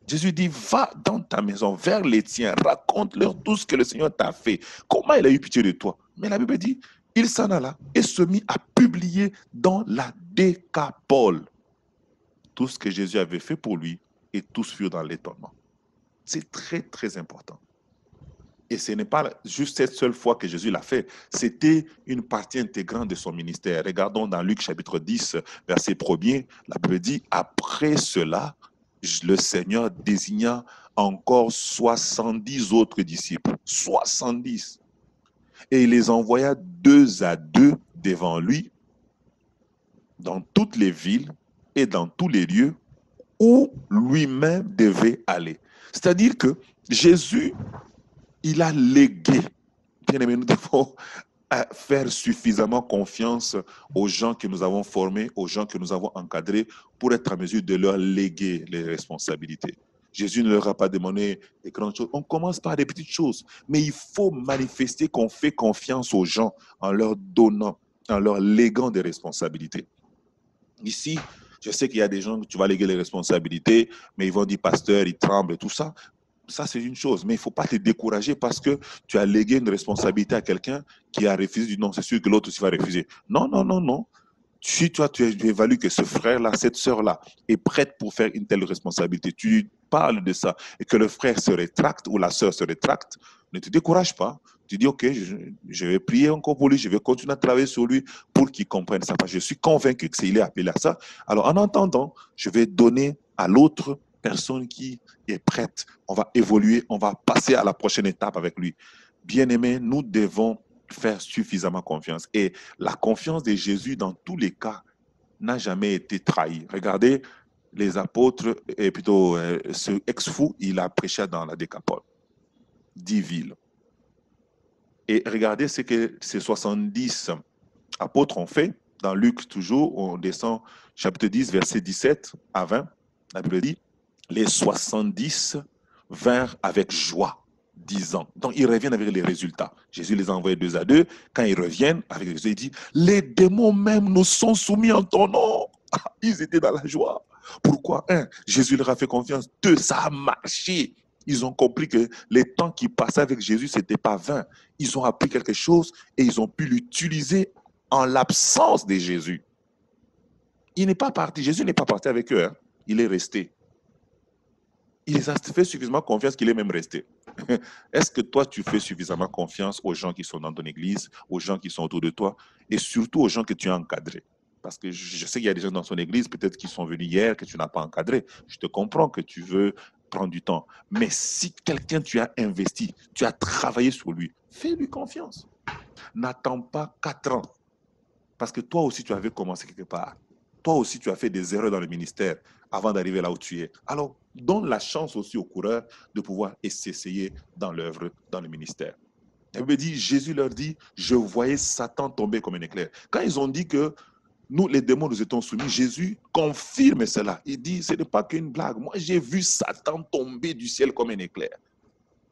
Jésus dit, va dans ta maison, vers les tiens, raconte-leur tout ce que le Seigneur t'a fait, comment il a eu pitié de toi. Mais la Bible dit, il s'en alla et se mit à publier dans la Décapole tout ce que Jésus avait fait pour lui et tous furent dans l'étonnement. C'est très, très important. Et ce n'est pas juste cette seule fois que Jésus l'a fait, c'était une partie intégrante de son ministère. Regardons dans Luc chapitre 10, verset 1er, la Bible dit, après cela, le Seigneur désigna encore 70 autres disciples. 70. Et il les envoya 2 à 2 devant lui dans toutes les villes et dans tous les lieux où lui-même devait aller. C'est-à-dire que Jésus, il a légué. Bien aimé, nous devons faire suffisamment confiance aux gens que nous avons formés, aux gens que nous avons encadrés pour être en mesure de leur léguer les responsabilités. Jésus ne leur a pas demandé des grandes choses. On commence par des petites choses, mais il faut manifester qu'on fait confiance aux gens en leur donnant, en leur léguant des responsabilités. Ici, je sais qu'il y a des gens que tu vas léguer les responsabilités, mais ils vont dire, pasteur, ils tremblent, tout ça. Ça, c'est une chose, mais il ne faut pas te décourager parce que tu as légué une responsabilité à quelqu'un qui a refusé. Non, c'est sûr que l'autre aussi va refuser. Non, non, non, non. Si toi, tu évalues que ce frère-là, cette sœur-là est prête pour faire une telle responsabilité, tu parles de ça et que le frère se rétracte ou la sœur se rétracte, ne te décourage pas. Tu dis, OK, je vais prier encore pour lui, je vais continuer à travailler sur lui pour qu'il comprenne ça. Parce que je suis convaincu que il est appelé à ça. Alors, en entendant, je vais donner à l'autre personne qui est prête. On va évoluer, on va passer à la prochaine étape avec lui. Bien-aimés, nous devons faire suffisamment confiance. Et la confiance de Jésus, dans tous les cas, n'a jamais été trahie. Regardez, les apôtres, et plutôt ce ex-fou, il a prêché dans la Décapole, 10 villes. Et regardez ce que ces 70 apôtres ont fait. Dans Luc, toujours, on descend chapitre 10, verset 17 à 20. La Bible dit, les 70 vinrent avec joie, disant. Donc, ils reviennent avec les résultats. Jésus les a envoyés 2 à 2. Quand ils reviennent avec les résultats, il dit, les démons même nous sont soumis en ton nom. Ils étaient dans la joie. Pourquoi? 1, Jésus leur a fait confiance. 2, ça a marché. Ils ont compris que les temps qu'ils passaient avec Jésus, ce n'était pas vain. Ils ont appris quelque chose et ils ont pu l'utiliser en l'absence de Jésus. Il n'est pas parti. Jésus n'est pas parti avec eux. Hein. Il est resté. Il les a fait suffisamment confiance qu'il est même resté. Est-ce que toi, tu fais suffisamment confiance aux gens qui sont dans ton église, aux gens qui sont autour de toi, et surtout aux gens que tu as encadrés? Parce que je sais qu'il y a des gens dans son église, peut-être qui sont venus hier, que tu n'as pas encadré. Je te comprends que tu veux prendre du temps. Mais si quelqu'un tu as investi, tu as travaillé sur lui, fais-lui confiance. N'attends pas 4 ans. Parce que toi aussi, tu avais commencé quelque part. Toi aussi, tu as fait des erreurs dans le ministère avant d'arriver là où tu es. Alors, donne la chance aussi aux coureurs de pouvoir s'essayer dans l'œuvre, dans le ministère. La Bible dit, Jésus leur dit, je voyais Satan tomber comme un éclair. Quand ils ont dit que nous, les démons, nous étions soumis, Jésus confirme cela. Il dit, ce n'est pas qu'une blague. Moi, j'ai vu Satan tomber du ciel comme un éclair.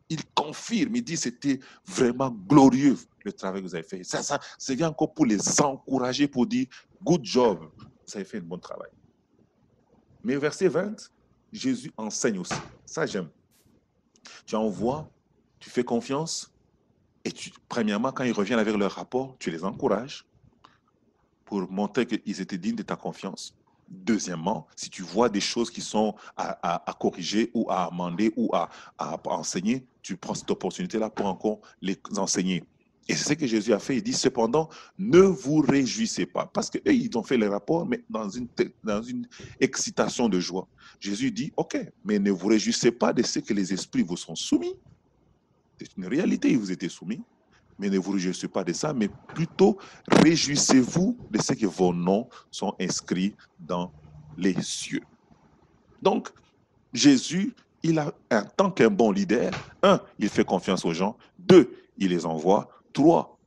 Il confirme, il dit, c'était vraiment glorieux le travail que vous avez fait. Ça vient encore pour les encourager, pour dire, good job, vous avez fait un bon travail. Mais au verset 20, Jésus enseigne aussi. Ça, j'aime. Tu envoies, tu fais confiance, et premièrement, quand ils reviennent avec leur rapport, tu les encourages pour montrer qu'ils étaient dignes de ta confiance. Deuxièmement, si tu vois des choses qui sont à corriger ou à amender ou à enseigner, tu prends cette opportunité-là pour encore les enseigner. Et c'est ce que Jésus a fait. Il dit, cependant, ne vous réjouissez pas. Parce qu'eux, ils ont fait les rapports, mais dans une excitation de joie. Jésus dit, OK, mais ne vous réjouissez pas de ce que les esprits vous sont soumis. C'est une réalité, ils vous étaient soumis. Mais ne vous réjouissez pas de ça, mais plutôt réjouissez-vous de ce que vos noms sont inscrits dans les cieux. Donc, Jésus, en tant qu'un bon leader, 1, il fait confiance aux gens, 2, il les envoie, 3,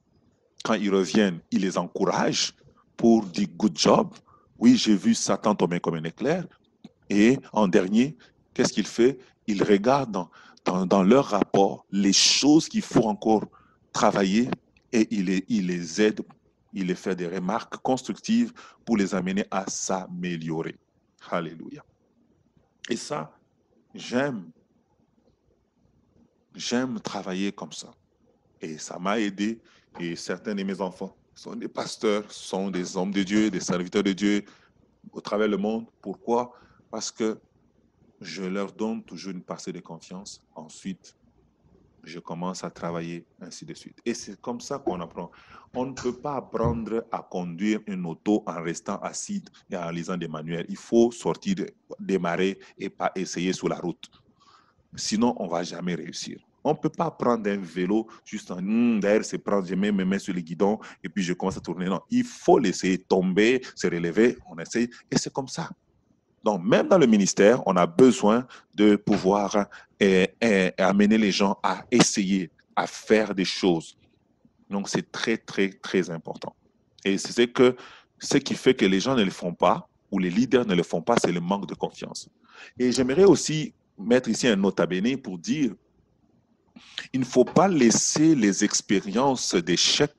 quand ils reviennent, il les encourage pour dire good job. Oui, j'ai vu Satan tomber comme un éclair. Et en dernier, qu'est-ce qu'il fait? Il regarde dans leur rapport les choses qu'il faut encore travailler et il les aide, il les fait des remarques constructives pour les amener à s'améliorer. Alléluia. Et ça, j'aime travailler comme ça. Et ça m'a aidé. Et certains de mes enfants sont des pasteurs, sont des hommes de Dieu, des serviteurs de Dieu au travers le monde. Pourquoi? Parce que je leur donne toujours une parcelle de confiance. Ensuite, je commence à travailler, ainsi de suite. Et c'est comme ça qu'on apprend. On ne peut pas apprendre à conduire une auto en restant assis et en lisant des manuels. Il faut sortir, démarrer et pas essayer sur la route. Sinon, on ne va jamais réussir. On ne peut pas prendre un vélo juste en d'ailleurs, c'est prendre, je mets mes mains sur le guidon et puis je commence à tourner. Non, il faut laisser tomber, se relever, on essaye et c'est comme ça. Donc, même dans le ministère, on a besoin de pouvoir amener les gens à essayer, à faire des choses. Donc, c'est très, très, très important. Et c'est ce qui fait que les gens ne le font pas, ou les leaders ne le font pas, c'est le manque de confiance. Et j'aimerais aussi mettre ici un nota bene pour dire, il ne faut pas laisser les expériences d'échec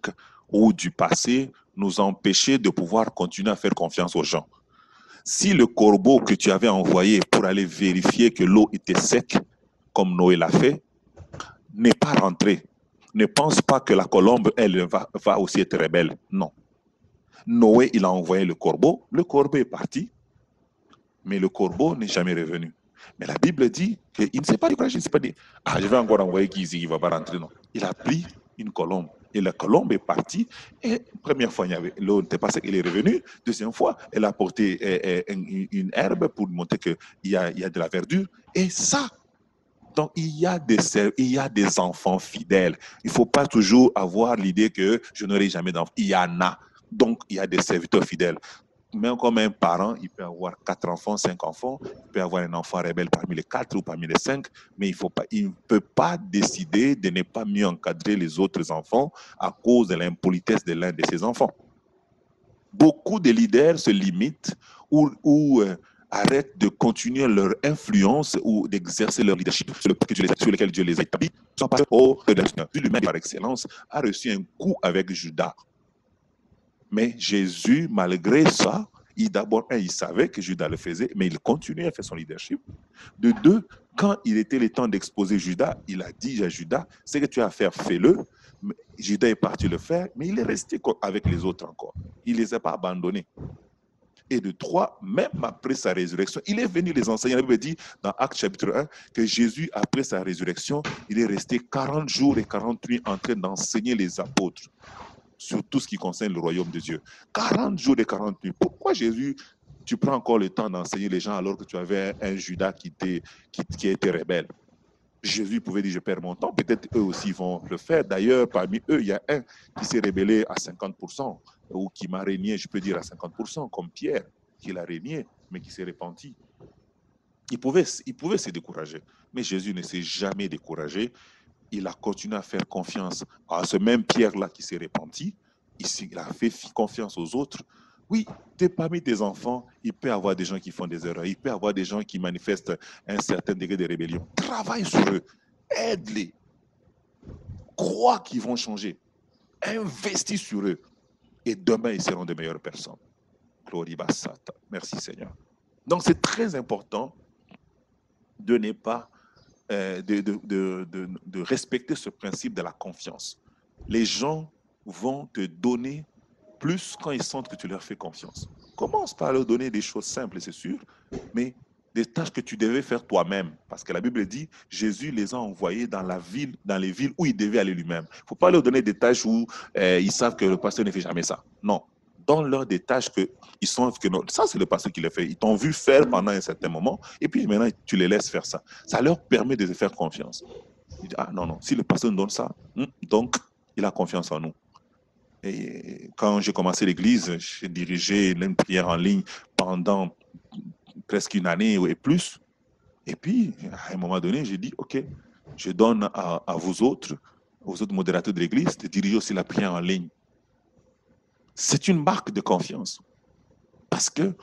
ou du passé nous empêcher de pouvoir continuer à faire confiance aux gens. Si le corbeau que tu avais envoyé pour aller vérifier que l'eau était sec, comme Noé l'a fait, n'est pas rentré, ne pense pas que la colombe, elle, va aussi être rebelle. Non. Noé, il a envoyé le corbeau est parti, mais le corbeau n'est jamais revenu. Mais la Bible dit qu'il ne s'est pas découragé, il ne s'est pas dit, ah, je vais encore envoyer qui il ne va pas rentrer. Non. Il a pris une colombe. Et la colombe est partie. Et première fois, l'eau n'était pas sec, il est revenu. Deuxième fois, elle a apporté une herbe pour montrer qu'il y a de la verdure. Et ça, donc il y a des enfants fidèles. Il ne faut pas toujours avoir l'idée que je n'aurai jamais d'enfants. Il y en a. Donc, il y a des serviteurs fidèles. Même comme un parent, il peut avoir 4 enfants, 5 enfants, il peut avoir un enfant rebelle parmi les 4 ou parmi les 5, mais il ne peut pas décider de ne pas mieux encadrer les autres enfants à cause de l'impolitesse de l'un de ses enfants. Beaucoup de leaders se limitent ou arrêtent de continuer leur influence ou d'exercer leur leadership sur lequel Dieu les a établis, sans parce que l'humain par excellence a reçu un coup avec Judas. Mais Jésus, malgré ça, il savait que Judas le faisait, mais il continuait à faire son leadership. De 2, quand il était le temps d'exposer Judas, il a dit à Judas, ce que tu as à faire, fais-le. Judas est parti le faire, mais il est resté avec les autres encore. Il ne les a pas abandonnés. et de 3, même après sa résurrection, il est venu les enseigner. La Bible dit dans Actes chapitre 1 que Jésus, après sa résurrection, il est resté 40 jours et 40 nuits en train d'enseigner les apôtres sur tout ce qui concerne le royaume de Dieu. 40 jours et 40 nuits. Pourquoi Jésus, tu prends encore le temps d'enseigner les gens alors que tu avais un Judas qui était rebelle? Jésus pouvait dire, je perds mon temps. Peut-être eux aussi vont le faire. D'ailleurs, parmi eux, il y a un qui s'est rébellé à 50%, ou qui m'a régné, je peux dire, à 50%, comme Pierre, qui l'a régné, mais qui s'est repenti. Il pouvait se décourager. Mais Jésus ne s'est jamais découragé. Il a continué à faire confiance à ce même Pierre-là qui s'est repenti. Il a fait confiance aux autres. Oui, parmi tes enfants, il peut y avoir des gens qui font des erreurs. Il peut y avoir des gens qui manifestent un certain degré de rébellion. Travaille sur eux. Aide-les. Crois qu'ils vont changer. Investis sur eux. Et demain, ils seront de meilleures personnes. Glory Basata. Merci Seigneur. Donc, c'est très important de ne pas de respecter ce principe de la confiance. Les gens vont te donner plus quand ils sentent que tu leur fais confiance. Commence par leur donner des choses simples, c'est sûr, mais des tâches que tu devais faire toi-même. Parce que la Bible dit, Jésus les a envoyés dans les villes où il devait aller lui-même. Il ne faut pas leur donner des tâches où ils savent que le pasteur ne fait jamais ça. Non. Donne-leur des tâches qu'ils savent que non. Ça, c'est le pasteur qui les fait. Ils t'ont vu faire pendant un certain moment, et puis maintenant, tu les laisses faire ça. Ça leur permet de te faire confiance. Ils disent, ah non, si le pasteur nous donne ça, donc il a confiance en nous. Et quand j'ai commencé l'église, j'ai dirigé une prière en ligne pendant presque une année et plus. Et puis, à un moment donné, j'ai dit, OK, je donne à vous autres, aux autres modérateurs de l'église, de diriger aussi la prière en ligne. C'est une marque de confiance. Parce que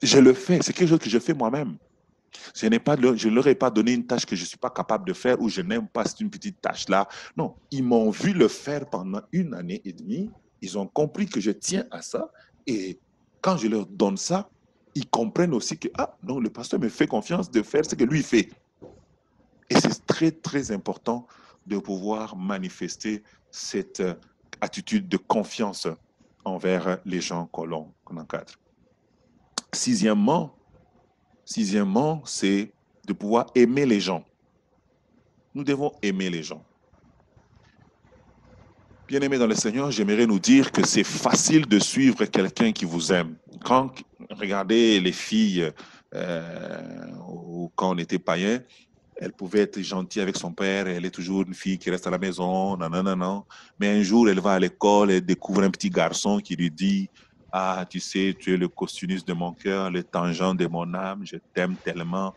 je le fais, c'est quelque chose que je fais moi-même. Je ne leur ai pas donné une tâche que je ne suis pas capable de faire ou je n'aime pas cette petite tâche-là. Non, ils m'ont vu le faire pendant une année et demie. Ils ont compris que je tiens à ça. Et quand je leur donne ça, ils comprennent aussi que, non, le pasteur me fait confiance de faire ce que lui fait. Et c'est très, très important de pouvoir manifester cette attitude de confiance envers les gens qu'on encadre. Sixièmement, c'est de pouvoir aimer les gens. Nous devons aimer les gens. Bien-aimés dans le Seigneur, j'aimerais nous dire que c'est facile de suivre quelqu'un qui vous aime. Regardez les filles, quand on était païen, elle pouvait être gentille avec son père, elle est toujours une fille qui reste à la maison, non. Mais un jour, elle va à l'école et découvre un petit garçon qui lui dit, « Ah, tu sais, tu es le costuniste de mon cœur, le tangent de mon âme, je t'aime tellement. »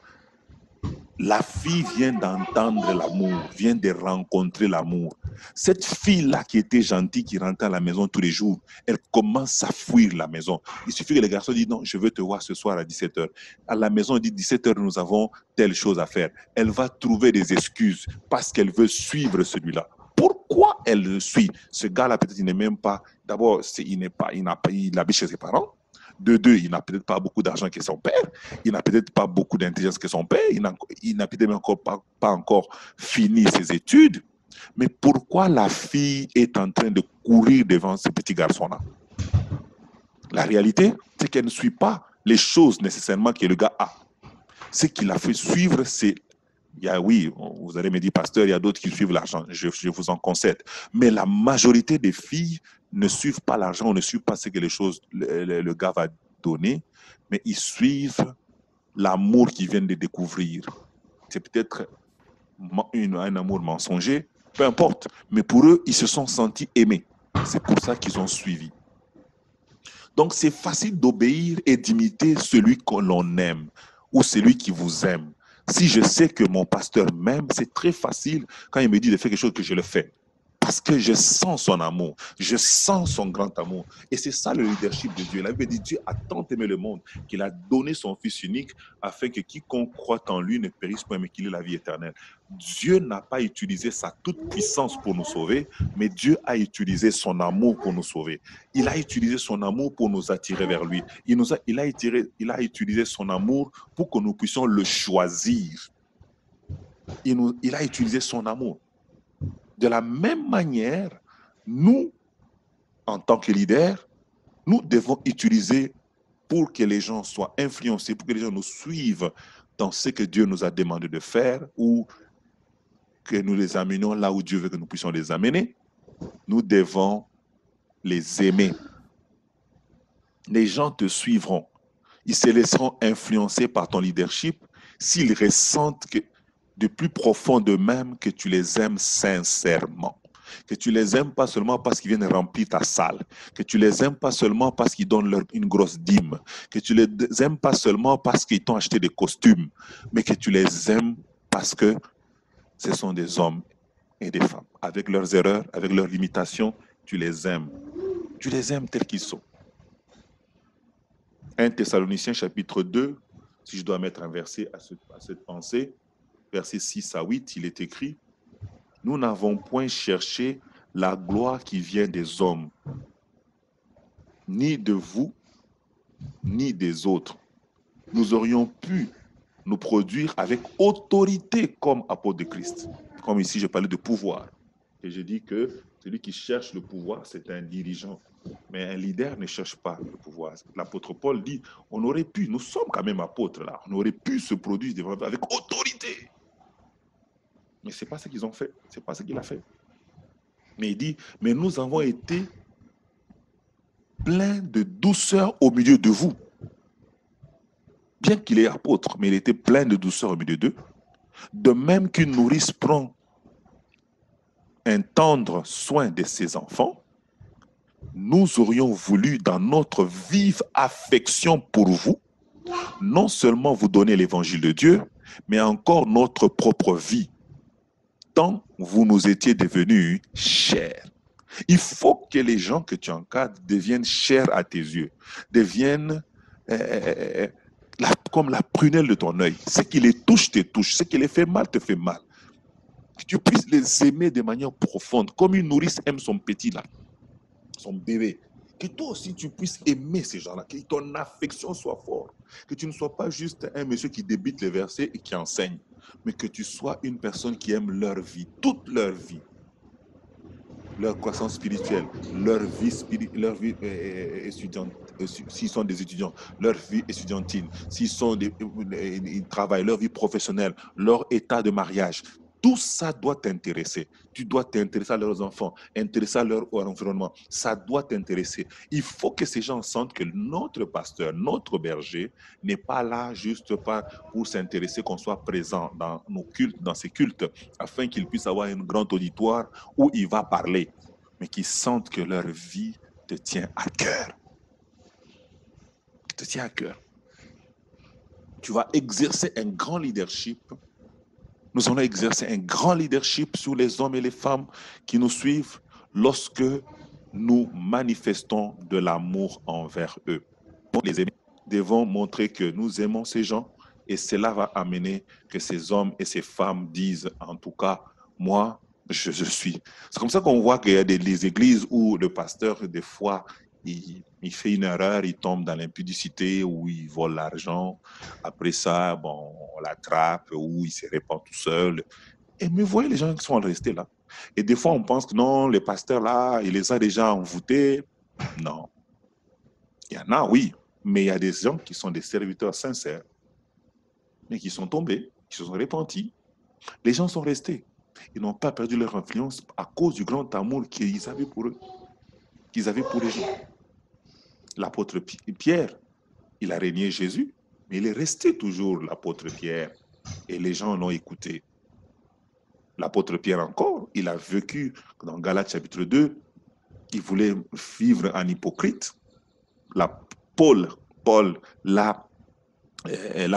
La fille vient d'entendre l'amour, vient de rencontrer l'amour. Cette fille-là qui était gentille, qui rentrait à la maison tous les jours, elle commence à fuir la maison. Il suffit que le garçon dise non, je veux te voir ce soir à 17h. À la maison, il dit 17h, nous avons telle chose à faire. Elle va trouver des excuses parce qu'elle veut suivre celui-là. Pourquoi elle le suit? Ce gars-là, peut-être, il n'est même pas. D'abord, il habite chez ses parents. De deux, il n'a peut-être pas beaucoup d'argent que son père, il n'a peut-être pas beaucoup d'intelligence que son père, il n'a peut-être encore pas encore fini ses études. Mais pourquoi la fille est en train de courir devant ce petit garçon-là? La réalité, c'est qu'elle ne suit pas les choses nécessairement que le gars a. Ce qu'il a fait suivre, c'est... Oui, vous allez me dire, pasteur, il y a d'autres qui suivent l'argent, je vous en concède. Mais la majorité des filles ne suivent pas l'argent, ne suivent pas ce que le gars va donner, mais ils suivent l'amour qu'ils viennent de découvrir. C'est peut-être un amour mensonger, peu importe. Mais pour eux, ils se sont sentis aimés. C'est pour ça qu'ils ont suivi. Donc, c'est facile d'obéir et d'imiter celui que l'on aime ou celui qui vous aime. Si je sais que mon pasteur m'aime, c'est très facile quand il me dit de faire quelque chose que je le fais. Parce que je sens son amour, je sens son grand amour. Et c'est ça le leadership de Dieu. La Bible dit, Dieu a tant aimé le monde qu'il a donné son Fils unique afin que quiconque croit en lui ne périsse pas, mais qu'il ait la vie éternelle. Dieu n'a pas utilisé sa toute puissance pour nous sauver, mais Dieu a utilisé son amour pour nous sauver. Il a utilisé son amour pour nous attirer vers lui. Il a utilisé son amour pour que nous puissions le choisir. Il a utilisé son amour. De la même manière, nous, en tant que leaders, nous devons utiliser pour que les gens soient influencés, pour que les gens nous suivent dans ce que Dieu nous a demandé de faire ou que nous les amenions là où Dieu veut que nous puissions les amener, nous devons les aimer. Les gens te suivront. Ils se laisseront influencer par ton leadership s'ils ressentent que, de plus profond d'eux-mêmes que tu les aimes sincèrement. Que tu les aimes pas seulement parce qu'ils viennent remplir ta salle. Que tu les aimes pas seulement parce qu'ils donnent une grosse dîme. Que tu les aimes pas seulement parce qu'ils t'ont acheté des costumes. Mais que tu les aimes parce que ce sont des hommes et des femmes. Avec leurs erreurs, avec leurs limitations, tu les aimes. Tu les aimes tels qu'ils sont. 1 Thessaloniciens chapitre 2, si je dois mettre un verset à cette pensée, versets 6 à 8, il est écrit, « Nous n'avons point cherché la gloire qui vient des hommes, ni de vous, ni des autres. Nous aurions pu nous produire avec autorité comme apôtres de Christ. » Comme ici, je parlais de pouvoir. Et je dis que celui qui cherche le pouvoir, c'est un dirigeant. Mais un leader ne cherche pas le pouvoir. L'apôtre Paul dit, on aurait pu, nous sommes quand même apôtres là, on aurait pu se produire avec autorité. Mais ce n'est pas ce qu'ils ont fait, ce n'est pas ce qu'il a fait. Mais il dit, mais nous avons été pleins de douceur au milieu de vous. Bien qu'il est apôtre, mais il était plein de douceur au milieu d'eux. De même qu'une nourrice prend un tendre soin de ses enfants, nous aurions voulu, dans notre vive affection pour vous, non seulement vous donner l'évangile de Dieu, mais encore notre propre vie, tant vous nous étiez devenus chers. Il faut que les gens que tu encadres deviennent chers à tes yeux, deviennent comme la prunelle de ton œil. Ce qui les touche te touche, ce qui les fait mal te fait mal. Que tu puisses les aimer de manière profonde, comme une nourrice aime son petit là, son bébé. Que toi aussi tu puisses aimer ces gens-là, que ton affection soit forte, que tu ne sois pas juste un monsieur qui débite les versets et qui enseigne, mais que tu sois une personne qui aime leur vie, toute leur vie, leur croissance spirituelle, leur vie étudiante, s'ils sont des étudiants, leur vie étudiantine, s'ils ils travaillent, leur vie professionnelle, leur état de mariage. Tout ça doit t'intéresser. Tu dois t'intéresser à leurs enfants, intéresser à leur environnement. Ça doit t'intéresser. Il faut que ces gens sentent que notre pasteur, notre berger, n'est pas là juste pour s'intéresser, qu'on soit présent dans nos cultes, dans ces cultes, afin qu'ils puissent avoir un grand auditoire où il va parler, mais qu'ils sentent que leur vie te tient à cœur. Te tient à cœur. Tu vas exercer un grand leadership. Nous allons exercer un grand leadership sur les hommes et les femmes qui nous suivent lorsque nous manifestons de l'amour envers eux. Pour les aimer, nous devons montrer que nous aimons ces gens et cela va amener que ces hommes et ces femmes disent, en tout cas, moi, je suis. C'est comme ça qu'on voit qu'il y a des églises où le pasteur, des fois, il fait une erreur, il tombe dans l'impudicité ou il vole l'argent. Après ça, bon, on l'attrape ou il se répand tout seul. Et mais vous voyez les gens qui sont restés là. Et des fois, on pense que non, les pasteurs là, il les a déjà envoûtés. Non. Il y en a, oui. Mais il y a des gens qui sont des serviteurs sincères, mais qui sont tombés, qui se sont repentis. Les gens sont restés. Ils n'ont pas perdu leur influence à cause du grand amour qu'ils avaient pour eux, qu'ils avaient pour les gens. L'apôtre Pierre, il a régné Jésus, mais il est resté toujours l'apôtre Pierre. Et les gens l'ont écouté. L'apôtre Pierre encore, il a vécu dans Galates chapitre 2, il voulait vivre en hypocrite. Paul l'a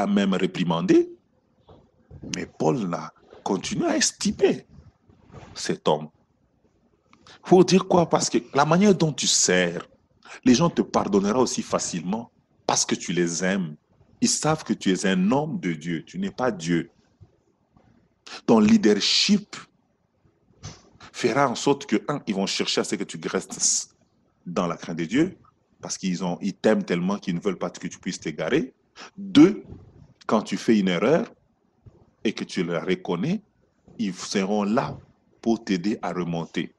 même réprimandé, mais Paul a continué à estimer cet homme. Il faut dire quoi? Parce que la manière dont tu sers, les gens te pardonneront aussi facilement parce que tu les aimes. Ils savent que tu es un homme de Dieu, tu n'es pas Dieu. Ton leadership fera en sorte que, un, ils vont chercher à ce que tu restes dans la crainte de Dieu, parce qu'ils t'aiment tellement qu'ils ne veulent pas que tu puisses t'égarer. Deux, quand tu fais une erreur et que tu la reconnais, ils seront là pour t'aider à remonter.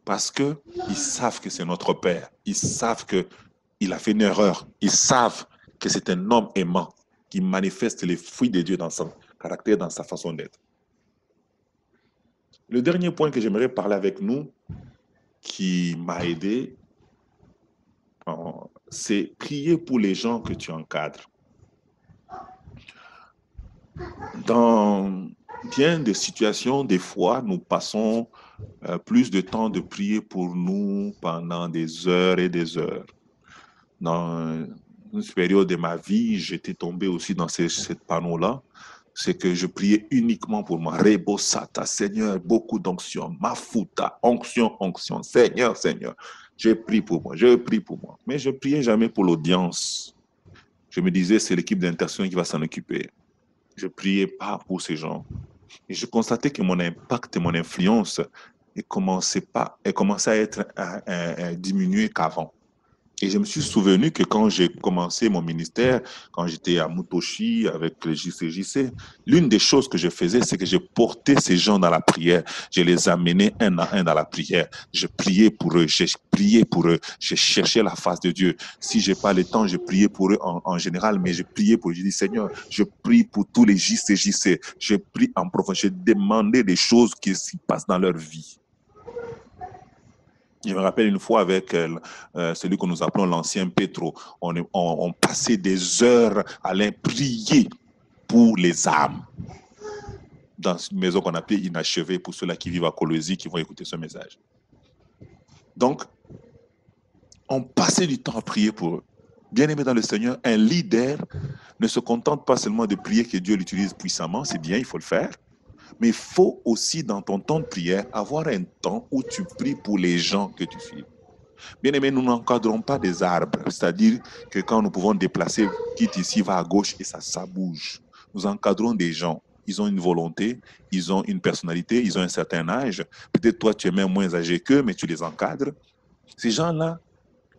Parce qu'ils savent que c'est notre Père. Ils savent que il a fait une erreur. Ils savent que c'est un homme aimant qui manifeste les fruits de Dieu dans son caractère, dans sa façon d'être. Le dernier point que j'aimerais parler avec nous, qui m'a aidé, c'est prier pour les gens que tu encadres. Dans bien des situations, des fois, nous passons plus de temps de prier pour nous pendant des heures et des heures. Dans une période de ma vie, j'étais tombé aussi dans ce panneau-là. C'est que je priais uniquement pour moi. Rebosata, Seigneur, beaucoup d'onction. Mafuta, onction, onction. Seigneur, Seigneur, je prie pour moi, je prie pour moi. Mais je priais jamais pour l'audience. Je me disais, c'est l'équipe d'intercession qui va s'en occuper. Je priais pas pour ces gens. Et je constatais que mon impact et mon influence commençait à être diminué qu'avant. Et je me suis souvenu que quand j'ai commencé mon ministère, quand j'étais à Mutoshi avec le JCJC, l'une des choses que je faisais, c'est que je portais ces gens dans la prière. Je les amenais un à un dans la prière. Je priais pour eux, je cherchais la face de Dieu. Si j'ai pas le temps, je priais pour eux en général, mais je priais pour eux. Je dis, Seigneur, je prie pour tous les JCJC. Je prie en profondeur. Je demandais des choses qui se passent dans leur vie. Je me rappelle une fois avec celui que nous appelons l'ancien Pétro, on passait des heures à prier pour les âmes dans une maison qu'on appelait inachevée pour ceux-là qui vivent à Colosie, qui vont écouter ce message. Donc, on passait du temps à prier pour eux. Bien-aimé dans le Seigneur, un leader ne se contente pas seulement de prier que Dieu l'utilise puissamment, c'est bien, il faut le faire. Mais il faut aussi, dans ton temps de prière, avoir un temps où tu pries pour les gens que tu suis. Bien aimé, nous n'encadrons pas des arbres, c'est-à-dire que quand nous pouvons déplacer, quitte ici, va à gauche et ça bouge. Nous encadrons des gens. Ils ont une volonté, ils ont une personnalité, ils ont un certain âge. Peut-être toi, tu es même moins âgé qu'eux, mais tu les encadres. Ces gens-là,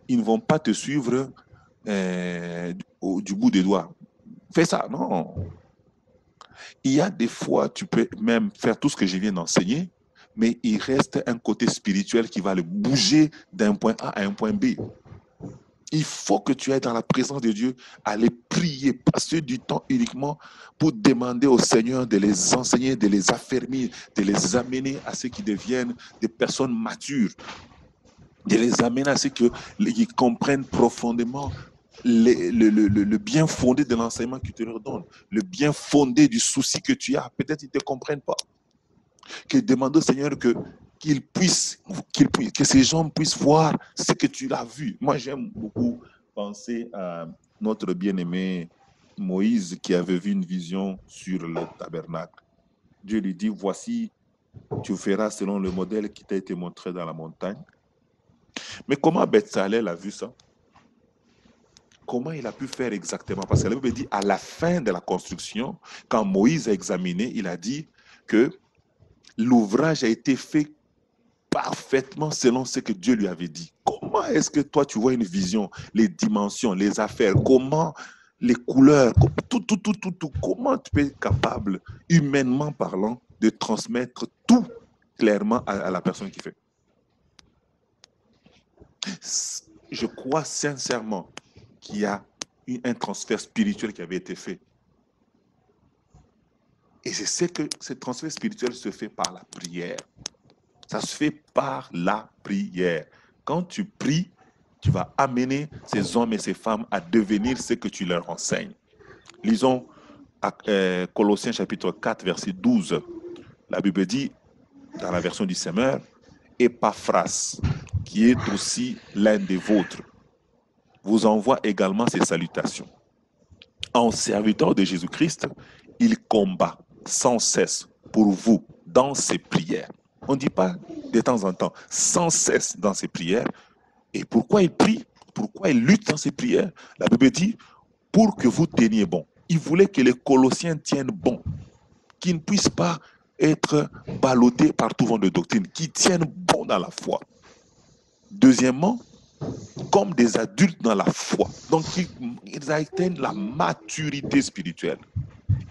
ils ne vont pas te suivre du bout des doigts. Fais ça, non. Il y a des fois, tu peux même faire tout ce que je viens d'enseigner, mais il reste un côté spirituel qui va le bouger d'un point A à un point B. Il faut que tu ailles dans la présence de Dieu, aller prier, passer du temps uniquement pour demander au Seigneur de les enseigner, de les affermir, de les amener à ce qu'ils deviennent des personnes matures, de les amener à ce qu'ils comprennent profondément le bien fondé de l'enseignement que tu leur donnes, le bien fondé du souci que tu as. Peut-être qu'ils ne te comprennent pas. Que demande au Seigneur que ces gens puissent voir ce que tu l'as vu. Moi, j'aime beaucoup penser à notre bien-aimé Moïse qui avait vu une vision sur le tabernacle. Dieu lui dit, voici, tu feras selon le modèle qui t'a été montré dans la montagne. Mais comment Betsalel a vu ça? Comment il a pu faire exactement? Parce que la Bible dit, à la fin de la construction, quand Moïse a examiné, il a dit que l'ouvrage a été fait parfaitement selon ce que Dieu lui avait dit. Comment est-ce que toi, tu vois une vision, les dimensions, les affaires, comment les couleurs, tout, comment tu peux être capable, humainement parlant, de transmettre tout clairement à la personne qui fait? Je crois sincèrement qu'il y a un transfert spirituel qui avait été fait. Et je sais que ce transfert spirituel se fait par la prière. Ça se fait par la prière. Quand tu pries, tu vas amener ces hommes et ces femmes à devenir ce que tu leur enseignes. Lisons Colossiens chapitre 4, verset 12. La Bible dit, dans la version du Semeur, Epaphras, qui est aussi l'un des vôtres, vous envoie également ses salutations. En serviteur de Jésus-Christ, il combat sans cesse pour vous dans ses prières. On ne dit pas de temps en temps, sans cesse dans ses prières. Et pourquoi il prie? Pourquoi il lutte dans ses prières? La Bible dit, pour que vous teniez bon. Il voulait que les Colossiens tiennent bon, qu'ils ne puissent pas être ballottés par tout vent de doctrine, qu'ils tiennent bon dans la foi. Deuxièmement, comme des adultes dans la foi. Donc, ils atteignent la maturité spirituelle.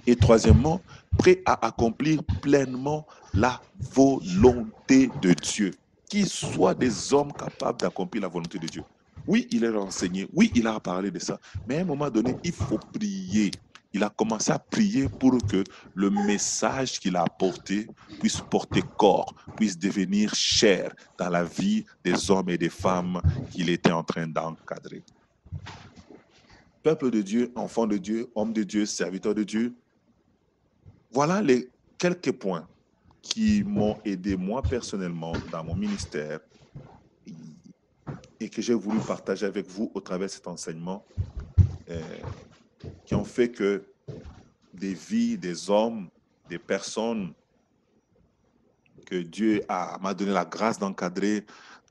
Et troisièmement, prêts à accomplir pleinement la volonté de Dieu. Qu'ils soient des hommes capables d'accomplir la volonté de Dieu. Oui, il est renseigné. Oui, il a parlé de ça. Mais à un moment donné, il faut prier. Il a commencé à prier pour que le message qu'il a apporté puisse porter corps, puisse devenir chair dans la vie des hommes et des femmes qu'il était en train d'encadrer. Peuple de Dieu, enfant de Dieu, homme de Dieu, serviteur de Dieu, voilà les quelques points qui m'ont aidé moi personnellement dans mon ministère et que j'ai voulu partager avec vous au travers de cet enseignement qui ont fait que des vies, des hommes, des personnes que Dieu m'a donné la grâce d'encadrer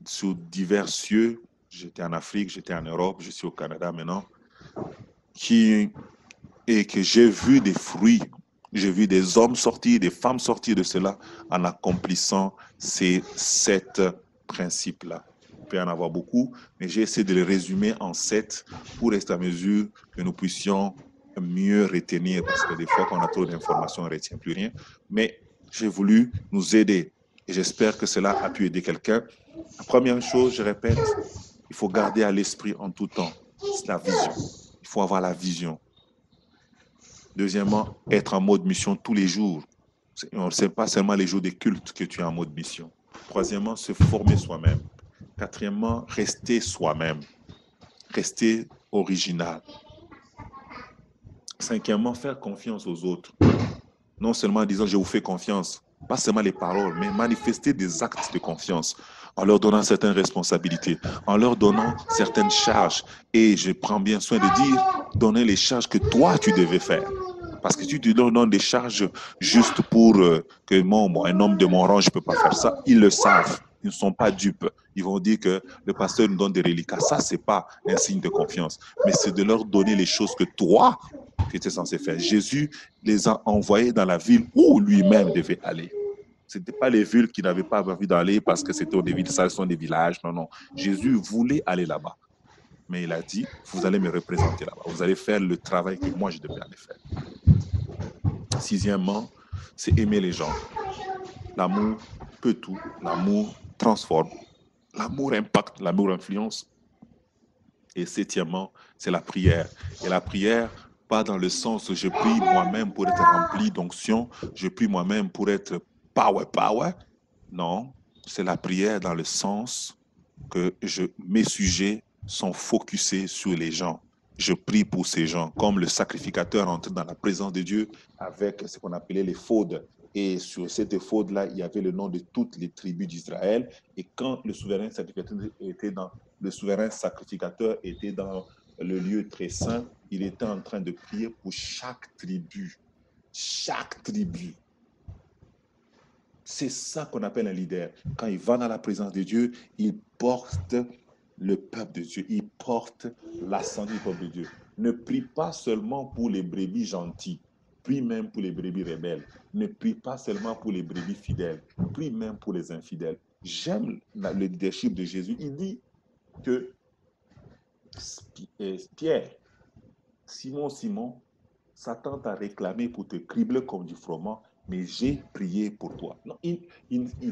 sur divers cieux. J'étais en Afrique, j'étais en Europe, je suis au Canada maintenant, et que j'ai vu des fruits. J'ai vu des hommes sortir, des femmes sortir de cela en accomplissant ces 7 principes-là. Il peut y en avoir beaucoup, mais j'ai essayé de les résumer en 7 pour être à mesure que nous puissions mieux retenir, parce que des fois, quand on a trop d'informations, on ne retient plus rien. Mais j'ai voulu nous aider et j'espère que cela a pu aider quelqu'un. La première chose, je répète, il faut garder à l'esprit en tout temps, c'est la vision. Il faut avoir la vision. Deuxièmement, être en mode mission tous les jours. Ce n'est pas seulement les jours des cultes que tu es en mode mission. Troisièmement, se former soi-même. Quatrièmement, rester soi-même. Rester original. Cinquièmement, faire confiance aux autres. Non seulement en disant je vous fais confiance, pas seulement les paroles, mais manifester des actes de confiance en leur donnant certaines responsabilités, en leur donnant certaines charges. Et je prends bien soin de dire, donner les charges que toi, tu devais faire. Parce que si tu leur donnes des charges juste pour que moi, un homme de mon rang, je ne peux pas faire ça, ils le savent. Ils ne sont pas dupes. Ils vont dire que le pasteur nous donne des reliquats. Ça, ce n'est pas un signe de confiance. Mais c'est de leur donner les choses que toi, tu étais censé faire. Jésus les a envoyés dans la ville où lui-même devait aller. Ce n'étaient pas les villes qui n'avaient pas envie d'aller parce que c'était des villes, ça sont des villages. Non, non. Jésus voulait aller là-bas. Mais il a dit, vous allez me représenter là-bas. Vous allez faire le travail que moi, je devais aller faire. Sixièmement, c'est aimer les gens. L'amour peut tout. L'amour transforme. L'amour impacte. L'amour influence. Et septièmement, c'est la prière. Et la prière, pas dans le sens où je prie moi-même pour être rempli d'onction, je prie moi-même pour être power. Non, c'est la prière dans le sens que mes sujets sont focusés sur les gens. Je prie pour ces gens, comme le sacrificateur entrait dans la présence de Dieu avec ce qu'on appelait les faudes. Et sur cette éphode-là, il y avait le nom de toutes les tribus d'Israël. Et quand le souverain sacrificateur était dans le lieu très saint, il était en train de prier pour chaque tribu. Chaque tribu. C'est ça qu'on appelle un leader. Quand il va dans la présence de Dieu, il porte le peuple de Dieu. Il porte l'ascendant du peuple de Dieu. Ne prie pas seulement pour les brebis gentils. Prie même pour les brebis rebelles. Ne prie pas seulement pour les brebis fidèles. Prie même pour les infidèles. J'aime le leadership de Jésus. Il dit que Pierre, Simon, s'attend à réclamer pour te cribler comme du froment, mais j'ai prié pour toi. Non, il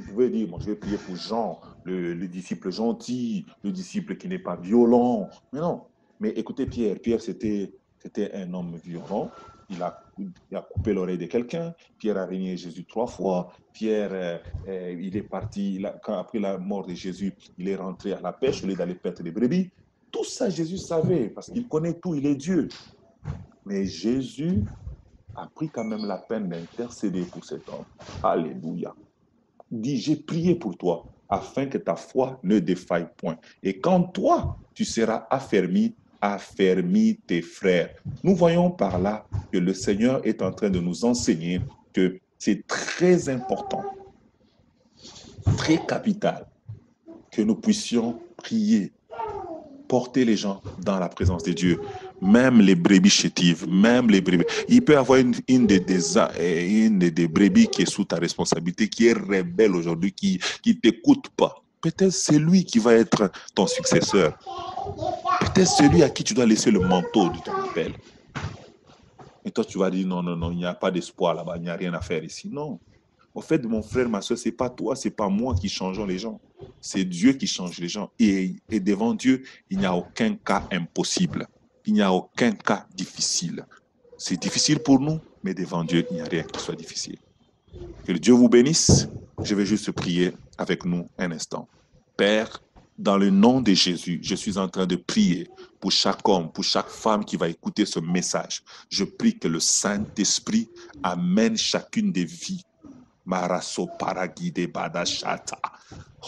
pouvait dire, moi, je vais prier pour Jean, le disciple gentil, le disciple qui n'est pas violent. Mais non. Mais écoutez, Pierre, c'était un homme violent. Il a coupé l'oreille de quelqu'un. Pierre a régné Jésus 3 fois. Pierre, il est parti, après la mort de Jésus, il est rentré à la pêche au lieu d'aller perdre des brebis. Tout ça, Jésus savait, parce qu'il connaît tout, il est Dieu. Mais Jésus a pris quand même la peine d'intercéder pour cet homme. Alléluia. Il dit, j'ai prié pour toi, afin que ta foi ne défaille point. Et quand toi, tu seras affermi, affermis tes frères. Nous voyons par là que le Seigneur est en train de nous enseigner que c'est très important, très capital, que nous puissions prier, porter les gens dans la présence de Dieu, même les brebis chétives, même les brebis. Il peut y avoir une des brebis qui est sous ta responsabilité, qui est rebelle aujourd'hui, qui ne t'écoute pas. Peut-être c'est lui qui va être ton successeur. Peut-être celui à qui tu dois laisser le manteau de ton appel. Et toi, tu vas dire, non, il n'y a pas d'espoir là-bas, il n'y a rien à faire ici. Non. En fait, mon frère, ma soeur, c'est pas toi, c'est pas moi qui changeons les gens. C'est Dieu qui change les gens. Et devant Dieu, il n'y a aucun cas impossible. Il n'y a aucun cas difficile. C'est difficile pour nous, mais devant Dieu, il n'y a rien qui soit difficile. Que le Dieu vous bénisse. Je vais juste prier avec nous un instant. Père, dans le nom de Jésus, je suis en train de prier pour chaque homme, pour chaque femme qui va écouter ce message. Je prie que le Saint-Esprit amène chacune des vies. Maraso paragide badashata.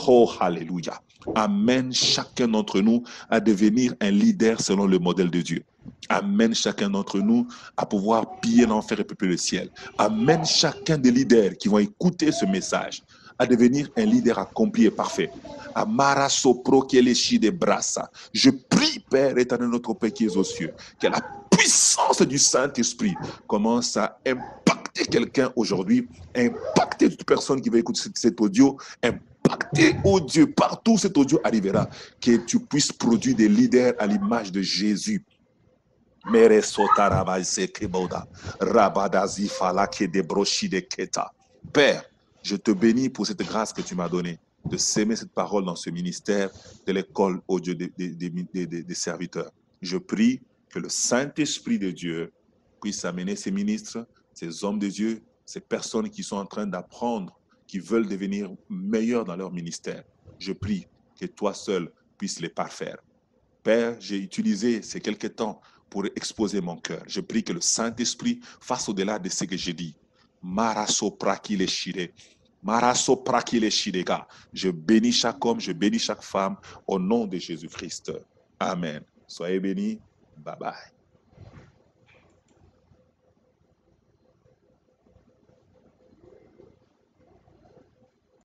Oh, alléluia. Amène chacun d'entre nous à devenir un leader selon le modèle de Dieu. Amène chacun d'entre nous à pouvoir piller l'enfer et peupler le ciel. Amène chacun des leaders qui vont écouter ce message à devenir un leader accompli et parfait. Amara sopro keleshi de brassa. Je prie, Père éternel, notre Père qui est aux cieux, que la puissance du Saint-Esprit commence à impacter quelqu'un aujourd'hui, impacter toute personne qui va écouter cet audio, impacter, oh Dieu, partout où cet audio arrivera, que tu puisses produire des leaders à l'image de Jésus. Mere sotaraba sekeboda, rabadazi falake de brochi de keta. Père, je te bénis pour cette grâce que tu m'as donnée de s'aimer cette parole dans ce ministère de l'école au Dieu des serviteurs. Je prie que le Saint-Esprit de Dieu puisse amener ces ministres, ces hommes de Dieu, ces personnes qui sont en train d'apprendre, qui veulent devenir meilleurs dans leur ministère. Je prie que toi seul puisses les parfaire. Père, j'ai utilisé ces quelques temps pour exposer mon cœur. Je prie que le Saint-Esprit fasse au-delà de ce que j'ai dit. Maraso praki le shire. Maraso praki le shirega. Je bénis chaque homme, je bénis chaque femme au nom de Jésus-Christ. Amen. Soyez bénis. Bye bye.